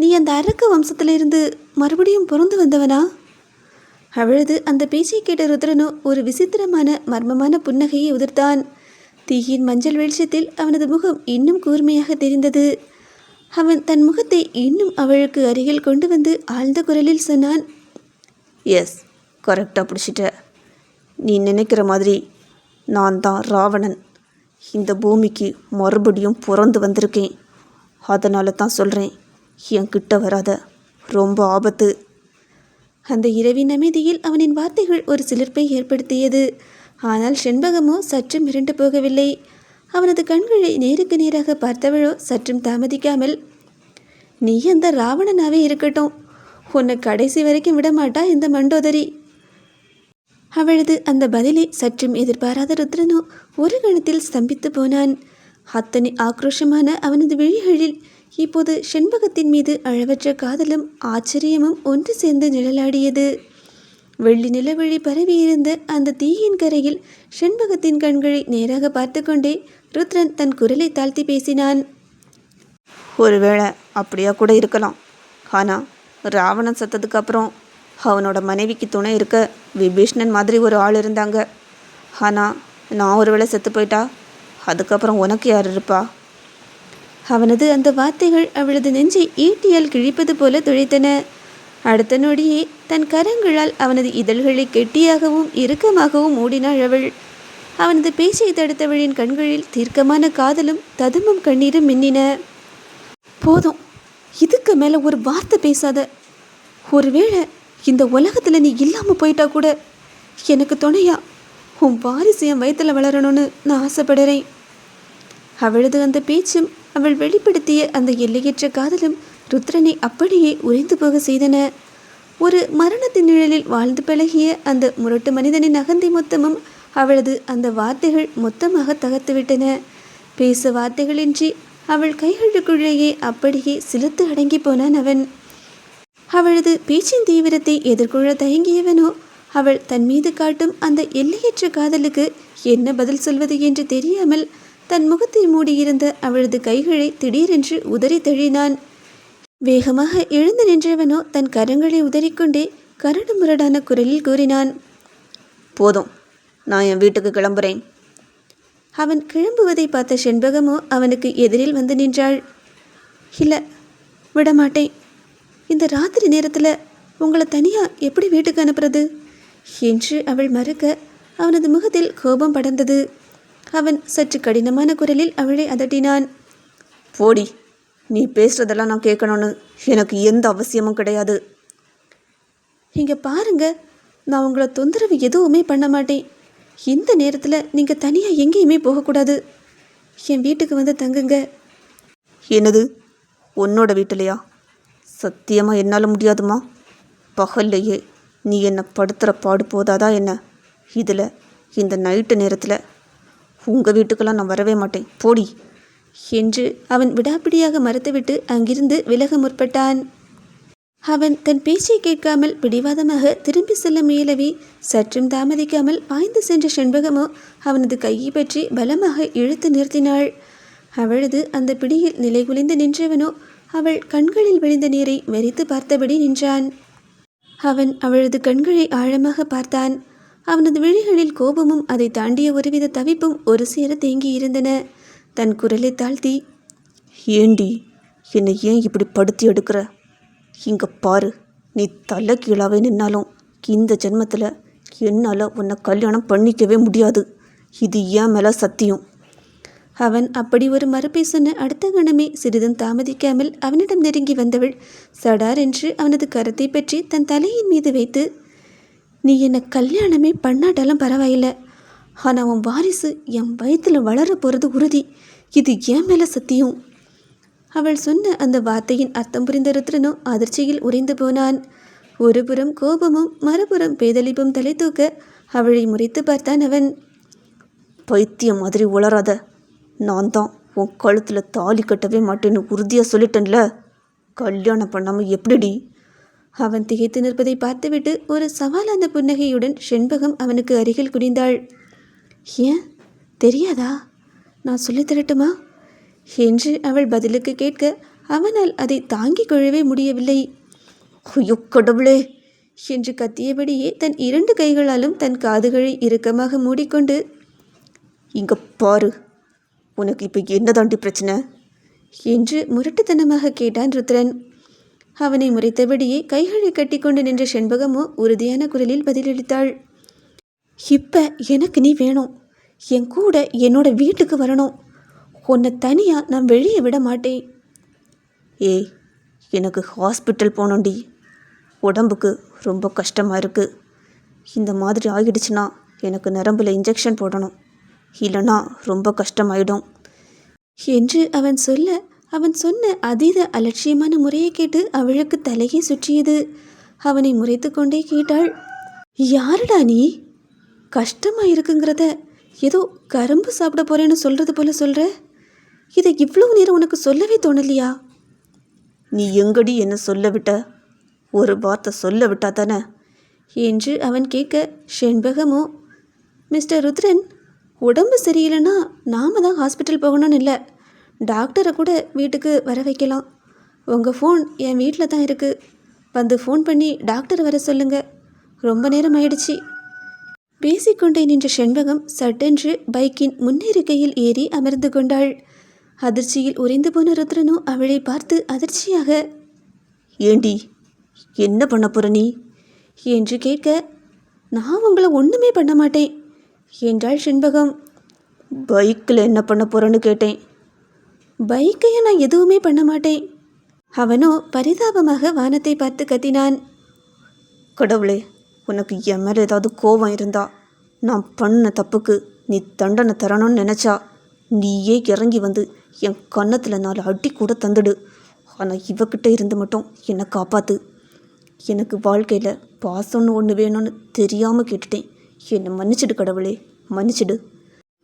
Speaker 1: நீ அந்த அரக்க வம்சத்திலிருந்து மறுபடியும் பிறந்து வந்தவனா? அவளது அந்த பேச்சை கேட்ட ருத்ரனோ ஒரு விசித்திரமான மர்மமான புன்னகையை உதிர்த்தான். தீயின் மஞ்சள் வெளிச்சத்தில் அவனது முகம் இன்னும் கூர்மையாக தெரிந்தது. அவன் தன் முகத்தை இன்னும் அவளுக்கு அருகில் கொண்டு வந்து ஆழ்ந்த குரலில் சொன்னான்,
Speaker 2: எஸ், கரெக்டாக பிடிச்சிட்ட. நீ நினைக்கிற மாதிரி நான் தான் ராவணன். இந்த பூமிக்கு மறுபடியும் பிறந்து வந்திருக்கேன். அதனால தான் சொல்கிறேன், என் கிட்ட வராத, ரொம்ப ஆபத்து.
Speaker 1: அந்த இரவின் அமைதியில் அவனின் வார்த்தைகள் ஒரு சிலிர்ப்பை ஏற்படுத்தியது. ஆனால் செண்பகமோ சற்றும் மிரண்டு போகவில்லை. அவனது கண்களை நேருக்கு நேராக பார்த்தவளோ சற்றும் தாமதிக்காமல், நீ அந்த ராவணனாவே இருக்கட்டும், உன்னை கடைசி வரைக்கும் விடமாட்டா இந்த மண்டோதரி. அவளது அந்த பதிலை சற்றும் எதிர்பாராத ருத்ரனோ ஒரு கணத்தில் ஸ்தம்பித்து போனான். அத்தனை ஆக்ரோஷமான அவனது விழிகளில் இப்போது செண்பகத்தின் மீது அளவற்ற காதலும் ஆச்சரியமும் ஒன்று சேர்ந்து நிழலாடியது. வெள்ளி நிலவழி பரவியிருந்த அந்த தீயின் கரையில் செண்பகத்தின் கண்களை நேராக பார்த்து கொண்டே ருத்ரன் தன் குரலை தாழ்த்தி பேசினான்.
Speaker 2: ஒருவேளை அப்படியா கூட இருக்கலாம். ஆனால் ராவணன் சத்ததுக்கு அப்புறம் அவனோட மனைவிக்கு துணை இருக்க விபீஷ்ணன் மாதிரி ஒரு ஆள் இருந்தாங்க. ஆனால் நான் ஒருவேளை செத்து போயிட்டா அதுக்கப்புறம் உனக்கு யார் இருப்பா?
Speaker 1: அவனது அந்த வார்த்தைகள் அவளது நெஞ்சை ஈட்டியால் கிழிப்பது போல துளைத்தன. அடுத்த நொடியே தன் கரங்களால் அவனது இதழ்களை கெட்டியாகவும் இறுக்கமாகவும் மூடினாள் அவள். அவனது பேச்சை தடுத்தவளின் கண்களில் தீர்க்கமான காதலும் ததும்பும் கண்ணீரும் மின்னின. போதும், இதுக்கு மேலே ஒரு வார்த்தை பேசாத. ஒருவேளை இந்த உலகத்தில் நீ இல்லாமல் போயிட்டா கூட எனக்கு துணையா உன் வாரிசு என் வயிற்றில் வளரணும்னு நான் ஆசைப்படுறேன். அவளது அந்த பேச்சும் அவள் வெளிப்படுத்திய அந்த எல்லையற்ற காதலும் ருத்ரனை அப்படியே உறைந்து போக செய்தன. ஒரு மரணத்தின் நிழலில் வாழ்ந்து பழகிய அந்த முரட்டு மனிதனின் அகந்தை மொத்தமும் அவளது அந்த வார்த்தைகள் மொத்தமாக தகர்த்துவிட்டன. பேச வார்த்தைகளின்றி அவள் கைகளுக்குள்ளேயே அப்படியே சிலுத்து அடங்கி போனான் அவன். அவளது பேச்சின் தீவிரத்தை எதிர்கொள்ள தயங்கியவனோ அவள் தன் மீது காட்டும் அந்த எல்லையற்ற காதலுக்கு என்ன பதில் சொல்வது என்று தெரியாமல் தன் முகத்தை மூடியிருந்த அவளது கைகளை திடீரென்று உதறி தள்ளினான். வேகமாக எழுந்து நின்றவனோ தன் கரங்களை உதறிக்கொண்டே கரடு முரடான குரலில் கூறினான்,
Speaker 2: போதும், நான் என் வீட்டுக்கு கிளம்புறேன்.
Speaker 1: அவன் கிளம்புவதை பார்த்த செண்பகமோ அவனுக்கு எதிரில் வந்து நின்றாள். இல்லை, விடமாட்டேன். இந்த ராத்திரி நேரத்தில் உங்களை தனியாக எப்படி வீட்டுக்கு அனுப்புறது என்று அவள் மறுக்க அவனது முகத்தில் கோபம் படர்ந்தது. அவன் சற்று கடினமான குரலில் அவளை அதட்டினான்.
Speaker 2: போடி, நீ பேசுகிறதெல்லாம் நான் கேட்கணும்னு எனக்கு எந்த அவசியமும் கிடையாது.
Speaker 1: இங்கே பாருங்க, நான் உங்களை தொந்தரவு எதுவுமே பண்ண மாட்டேன். இந்த நேரத்தில் நீங்கள் தனியாக எங்கேயுமே போகக்கூடாது. என் வீட்டுக்கு வந்து தங்குங்க.
Speaker 2: என்னது, உன்னோட வீட்டிலையா? சத்தியமாக என்னால் முடியாதுமா. பகல்லையே நீ என்னை படுத்துகிற பாடு போதாதா என்ன? இதில் இந்த நைட்டு நேரத்தில் உங்கள் வீட்டுக்கெல்லாம் நான் வரவே மாட்டேன், போடி
Speaker 1: என்று அவன் விடாப்பிடியாக மறுத்துவிட்டு அங்கிருந்து விலக முற்பட்டான். அவன் தன் பேச்சை கேட்காமல் பிடிவாதமாக திரும்பி செல்ல முயலவே சற்றும் தாமதிக்காமல் பாய்ந்து சென்ற செண்பகமோ அவனது கையை பற்றி பலமாக இழுத்து நிறுத்தினாள். அவளது அந்த பிடியில் நிலைகுலைந்து நின்றவனோ அவள் கண்களில் விழுந்த நீரை வெறித்து பார்த்தபடி நின்றான். அவன் அவளது கண்களை ஆழமாக பார்த்தான். அவனது விழிகளில் கோபமும் அதை தாண்டிய ஒருவித தவிப்பும் ஒரு சேர தேங்கி இருந்தன. தன் குரலை தாழ்த்தி,
Speaker 2: ஏண்டி என்னை ஏன் இப்படி படுத்தி எடுக்கிற? இங்கே பாரு, நீ தலை கீழாவே நின்னாலும் இந்த ஜென்மத்தில் என்னால் உன்னை கல்யாணம் பண்ணிக்கவே முடியாது. இது ஏன் மேலே சத்தியம்.
Speaker 1: அவன் அப்படி ஒரு மறுப்பை சொன்ன அடுத்த கணமே சிறிதும் தாமதிக்காமல் அவனிடம் நெருங்கி வந்தவள் சடார் என்று அவனது கரத்தை பற்றி தன் தலையின் மீது வைத்து, நீ என்னை கல்யாணமே பண்ணாட்டாலும் பரவாயில்லை, ஆனால் உன் வாரிசு என் வயிற்றில் வளர போகிறது உறுதி. இது ஏன் மேலே சத்தியம். அவள் சொன்ன அந்த வார்த்தையின் அர்த்தம் புரிந்த ருத்ரனோ அதிர்ச்சியில் உறைந்து போனான். ஒரு புறம் கோபமும் மறுபுறம் பேதலிப்பும் தலை தூக்க அவளை முறைத்து பார்த்தான் அவன்.
Speaker 2: பைத்தியம் மாதிரி உளராத. நான் தான் உன் கழுத்தில் தாலி கட்டவே மாட்டேன்னு உறுதியாக சொல்லிட்டேன்ல. கல்யாணம் பண்ணாமல் எப்படிடி?
Speaker 1: அவன் திகைத்து நிற்பதை பார்த்துவிட்டு ஒரு சவாலான புன்னகையுடன் செண்பகம் அவனுக்கு அருகில் குனிந்தாள். ஏன் தெரியாதா? நான் சொல்லித் தரட்டுமா என்று அவள் பதிலுக்கு கேட்க அவனால் அதை தாங்கிக் கொள்ளவே முடியவில்லை.
Speaker 2: ஐயோ கடவுளே
Speaker 1: என்று கத்தியபடியே தன் 2 கைகளாலும் தன் காதுகளை இறுக்கமாக மூடிக்கொண்டு,
Speaker 2: இங்க பாரு, உனக்கு இப்போ என்னதாண்டி பிரச்சனை
Speaker 1: என்று முரட்டுத்தனமாக கேட்டான் ருத்ரன். அவனை முறைத்தபடியே கைகளை கட்டிக்கொண்டு நின்ற செண்பகமோ உறுதியான குரலில் பதிலளித்தாள். இப்ப எனக்கு நீ வேணும். என் கூட என்னோட வீட்டுக்கு வரணும். உன்னை தனியா நான் வெளியே விட மாட்டேன்.
Speaker 2: ஏய், எனக்கு ஹாஸ்பிட்டல் போகணுண்டி. உடம்புக்கு ரொம்ப கஷ்டமாக இருக்குது. இந்த மாதிரி ஆகிடுச்சுன்னா எனக்கு நரம்பில் இன்ஜெக்ஷன் போடணும், இல்லைனா ரொம்ப கஷ்டமாயிடும்
Speaker 1: என்று அவன் சொன்ன அதீத அலட்சியமான முறையை கேட்டு அவளுக்கு தலையை சுற்றியது. அவனை முறைத்து கொண்டே கேட்டாள். யாருடா நீ? கஷ்டமாக இருக்குங்கிறத ஏதோ கரும்பு சாப்பிட போறேன்னு சொல்கிறது போல சொல்கிற. இதை இவ்வளவு நேரம் உனக்கு சொல்லவே தோணலையா?
Speaker 2: நீ எங்கடி என்ன சொல்ல விட்ட? ஒரு வார்த்தை சொல்ல விட்டா தானே
Speaker 1: என்று அவன் கேட்க செண்பகமோ, மிஸ்டர் ருத்ரன், உடம்பு சரியில்லைன்னா நாம தான் ஹாஸ்பிட்டல் போகணும்னு இல்லை, டாக்டரை கூட வீட்டுக்கு வர வைக்கலாம். உங்கள் ஃபோன் என் வீட்டில் தான் இருக்குது. வந்து ஃபோன் பண்ணி டாக்டர் வர சொல்லுங்க. ரொம்ப நேரம் ஆயிடுச்சு. பேசிக்கொண்டே நின்ற செண்பகம் சட்டென்று பைக்கின் முன்னிருக்கையில் ஏறி அமர்ந்து கொண்டாள். அதிர்ச்சியில் உறைந்து போன ருத்ரனோ அவளை பார்த்து அதிர்ச்சியாக,
Speaker 2: ஏண்டி என்ன பண்ண போற நீ
Speaker 1: என்று கேட்க, நான் உங்களை ஒன்றுமே பண்ண மாட்டேன் என்றாள் செண்பகம்.
Speaker 2: பைக்கில் என்ன பண்ண போறேன்னு கேட்டேன்.
Speaker 1: பைக்கையும் நான் எதுவுமே பண்ண மாட்டேன். அவனோ பரிதாபமாக வானத்தை பார்த்து கத்தினான்.
Speaker 2: கடவுளே, உனக்கு என் மேலே ஏதாவது கோபம் இருந்தா, நான் பண்ண தப்புக்கு நீ தண்டனை தரணும்னு நினச்சா நீயே இறங்கி வந்து என் கன்னத்தில் 4 அடி கூட தந்துடு. ஆனால் இவக்கிட்ட இருந்து மட்டும் என்னை காப்பாற்று. எனக்கு வாழ்க்கையில் பாசம்னு ஒன்று வேணும்னு தெரியாமல் கேட்டுட்டேன். என்னை மன்னிச்சிடு கடவுளே, மன்னிச்சிடு.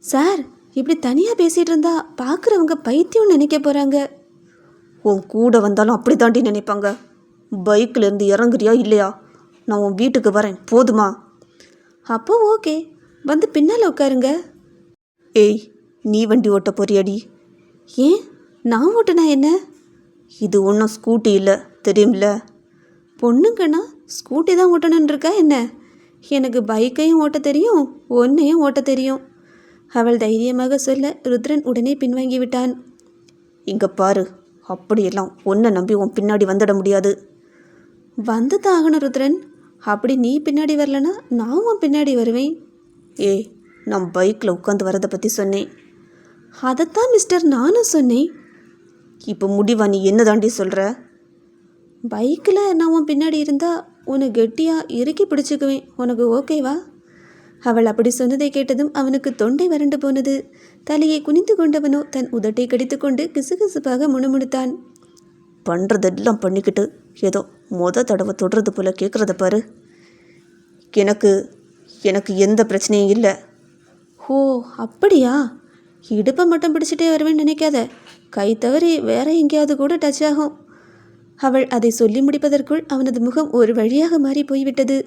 Speaker 1: சார், இப்படி தனியாக பேசிகிட்டு இருந்தா பார்க்குறவங்க பைத்தியம்னு நினைக்க போகிறாங்க.
Speaker 2: உன் கூட வந்தாலும் அப்படி தாண்டி நினைப்பாங்க. பைக்கில் இருந்து இறங்குறியா இல்லையா? நான் உன் வீட்டுக்கு வரேன், போதுமா?
Speaker 1: அப்போ ஓகே, வந்து பின்னால் உட்காருங்க.
Speaker 2: ஏய், நீ வண்டி ஓட்ட போறியாடி?
Speaker 1: ஏன், நான் ஓட்டுனா என்ன?
Speaker 2: இது ஒன்றும் ஸ்கூட்டி இல்லை, தெரியுமில்ல?
Speaker 1: பொண்ணுங்கன்னா ஸ்கூட்டி தான் ஓட்டணுன்னு இருக்கா என்ன? எனக்கு பைக்கையும் ஓட்ட தெரியும், ஒன்றையும் ஓட்ட தெரியும். அவள் தைரியமாக சொல்ல ருத்ரன் உடனே பின்வாங்கி விட்டான்.
Speaker 2: இங்கே பாரு, அப்படியெல்லாம் உன்னை நம்பி உன் பின்னாடி வந்துட முடியாது.
Speaker 1: வந்து தான் ஆகணும் ருத்ரன். அப்படி நீ பின்னாடி வரலனா நான் உன் பின்னாடி வருவேன்.
Speaker 2: ஏய், நான் பைக்கில் உட்காந்து வரதை பற்றி சொன்னேன்.
Speaker 1: அதைத்தான் மிஸ்டர் நானும் சொன்னேன்.
Speaker 2: இப்போ முடிவா நீ என்ன தாண்டி சொல்கிற?
Speaker 1: பைக்கில் நான் உன் பின்னாடி இருந்தால் உன்னை கெட்டியாக இறுக்கி பிடிச்சிக்குவேன். உனக்கு ஓகேவா? அவள் அப்படி சொன்னதை கேட்டதும் அவனுக்கு தொண்டை வறண்டு போனது. தலையை குனிந்து கொண்டவனோ தன் உதட்டை கடித்துக்கொண்டு கிசுகிசுப்பாக முணுமுணுத்தான்.
Speaker 2: பண்ணுறதெல்லாம் பண்ணிக்கிட்டு ஏதோ தடவை தொடுறது போல் கேட்குறத பாரு. எனக்கு எந்த பிரச்சனையும் இல்லை.
Speaker 1: ஓ அப்படியா? இடுப்பை மட்டும் பிடிச்சிட்டே வருவேன்னு நினைக்காத. கை தவறி வேற எங்கேயாவது கூட டச் ஆகும். அவள் அதை சொல்லி முடிப்பதற்குள் அவனது முகம் ஒரு வழியாக மாறி போய்விட்டது.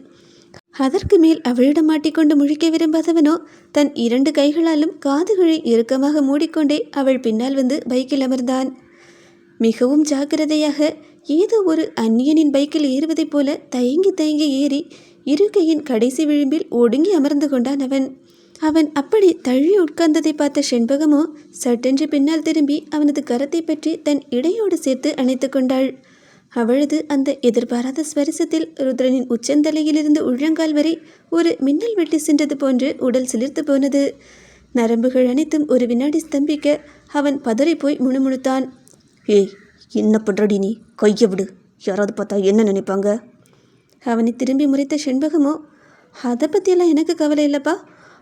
Speaker 1: அதற்கு மேல் அவளிடம் மாட்டிக்கொண்டு முழிக்க விரும்பாதவனோ தன் 2 கைகளாலும் காதுகளை இறுக்கமாக மூடிக்கொண்டே அவள் பின்னால் வந்து பைக்கில் அமர்ந்தான். மிகவும் ஜாக்கிரதையாக ஏதோ ஒரு அந்நியனின் பைக்கில் ஏறுவதைப் போல தயங்கி தயங்கி ஏறி இருக்கையின் கடைசி விளிம்பில் ஒடுங்கி அமர்ந்து கொண்டான் அவன். அவன் அப்படி தள்ளி உட்கார்ந்ததை பார்த்த செண்பகமோ சட்டென்று பின்னால் திரும்பி அவனது கரத்தை பற்றி தன் இடையோடு சேர்த்து அணைத்து கொண்டாள். அவளது அந்த எதிர்பாராத ஸ்பரிசத்தில் ருத்ரனின் உச்சந்தலையிலிருந்து உள்ளங்கால் வரை ஒரு மின்னல் வெட்டி சென்றது போன்று உடல் சிலிர்த்து போனது. நரம்புகள் அனைத்தும் ஒரு வினாடி ஸ்தம்பிக்க அவன் பதறி போய் முணுமுணுத்தான்.
Speaker 2: ஏய், என்ன பண்ணுறடி நீ? கையை விடு, யாராவது பார்த்தா என்ன நினைப்பாங்க?
Speaker 1: அவனை திரும்பி முறைத்த செண்பகமோ, அதை பற்றியெல்லாம் எனக்கு கவலை இல்லைப்பா.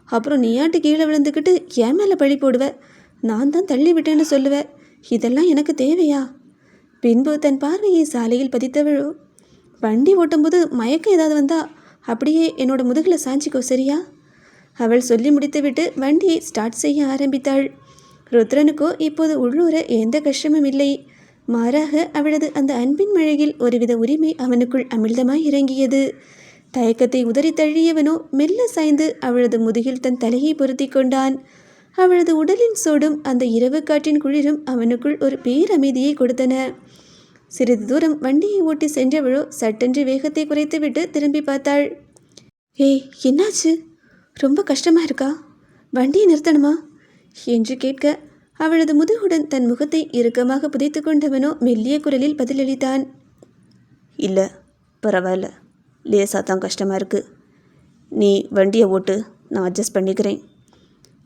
Speaker 1: அப்புறம் நீயாட்டு கீழே விழுந்துக்கிட்டு என் மேலே பழி போடுவ, நான் தான் தள்ளி விட்டேன்னு சொல்லுவேன். இதெல்லாம் எனக்கு தேவையா? பின்பு தன் பார்வையை சாலையில் பதித்தவளோ, வண்டி ஓட்டும்போது மயக்கம் ஏதாவது வந்தா அப்படியே என்னோட முதுகில் சாஞ்சிக்கோ, சரியா? அவள் சொல்லி முடித்துவிட்டு வண்டியை ஸ்டார்ட் செய்ய ஆரம்பித்தாள். ருத்ரனுக்கோ இப்போது உள்ளூர எந்த கஷ்டமும் இல்லை. மாறாக அவளது அந்த அன்பின் மழையில் ஒருவித உரிமை அவனுக்குள் அமிழ்தமாய் இறங்கியது. தயக்கத்தை உதறி தள்ளியவனோ மெல்ல சாய்ந்து அவளது முதுகில் தன் தலையை பொருத்தி கொண்டான். அவளது உடலின் சோடும் அந்த இரவு காற்றின் குளிரும் அவனுக்குள் ஒரு பேரமைதியை கொடுத்தன. சிறிது தூரம் வண்டியை ஓட்டி சென்றவளோ சட்டென்று வேகத்தை குறைத்துவிட்டு திரும்பி பார்த்தாள். ஏய், என்னாச்சு? ரொம்ப கஷ்டமாக இருக்கா? வண்டியை நிறுத்தணுமா என்று கேட்க அவளது முதுகுடன் தன் முகத்தை இறுக்கமாக புதைத்து கொண்டவனோ மெல்லிய குரலில் பதிலளித்தான்.
Speaker 2: இல்லை, பரவாயில்ல, லேசாக தான் கஷ்டமாக இருக்குது. நீ வண்டியை ஓட்டு, நான் அட்ஜஸ்ட் பண்ணிக்கிறேன்.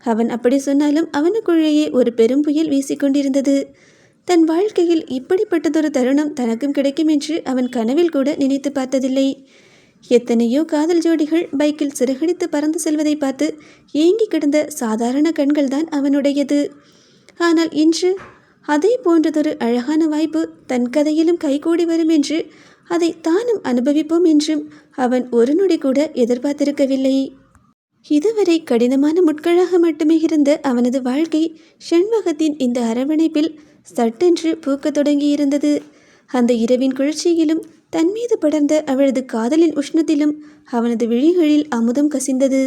Speaker 1: அவன் அப்படி சொன்னாலும் அவனுக்குள்ளேயே ஒரு பெரும் புயல் வீசிக்கொண்டிருந்தது. தன் வாழ்க்கையில் இப்படிப்பட்டதொரு தருணம் தனக்கும் கிடைக்கும் என்று அவன் கனவில் கூட நினைத்து பார்த்ததில்லை. எத்தனையோ காதல் ஜோடிகள் பைக்கில் சிறகடித்து பறந்து செல்வதை பார்த்து ஏங்கி கிடந்த சாதாரண கண்கள் தான் அவனுடையது. ஆனால் இன்று அதே போன்றதொரு அழகான வாய்ப்பு தன் கதையிலும் கைகூடி வரும் என்று, அதை தானும் அனுபவிப்போம் என்றும் அவன் ஒரு நொடி கூட எதிர்பார்த்திருக்கவில்லை. இதுவரை கடினமான முட்களாக மட்டுமே இருந்த அவனது வாழ்க்கை ஷண்முகத்தின் இந்த அரவணைப்பில் சட்டென்று பூக்கத் தொடங்கியிருந்தது. அந்த இரவின் குளிர்ச்சியிலும் தன் மீது படர்ந்த அவளது காதலின் உஷ்ணத்திலும் அவனது விழிகளில் அமுதம் கசிந்தது.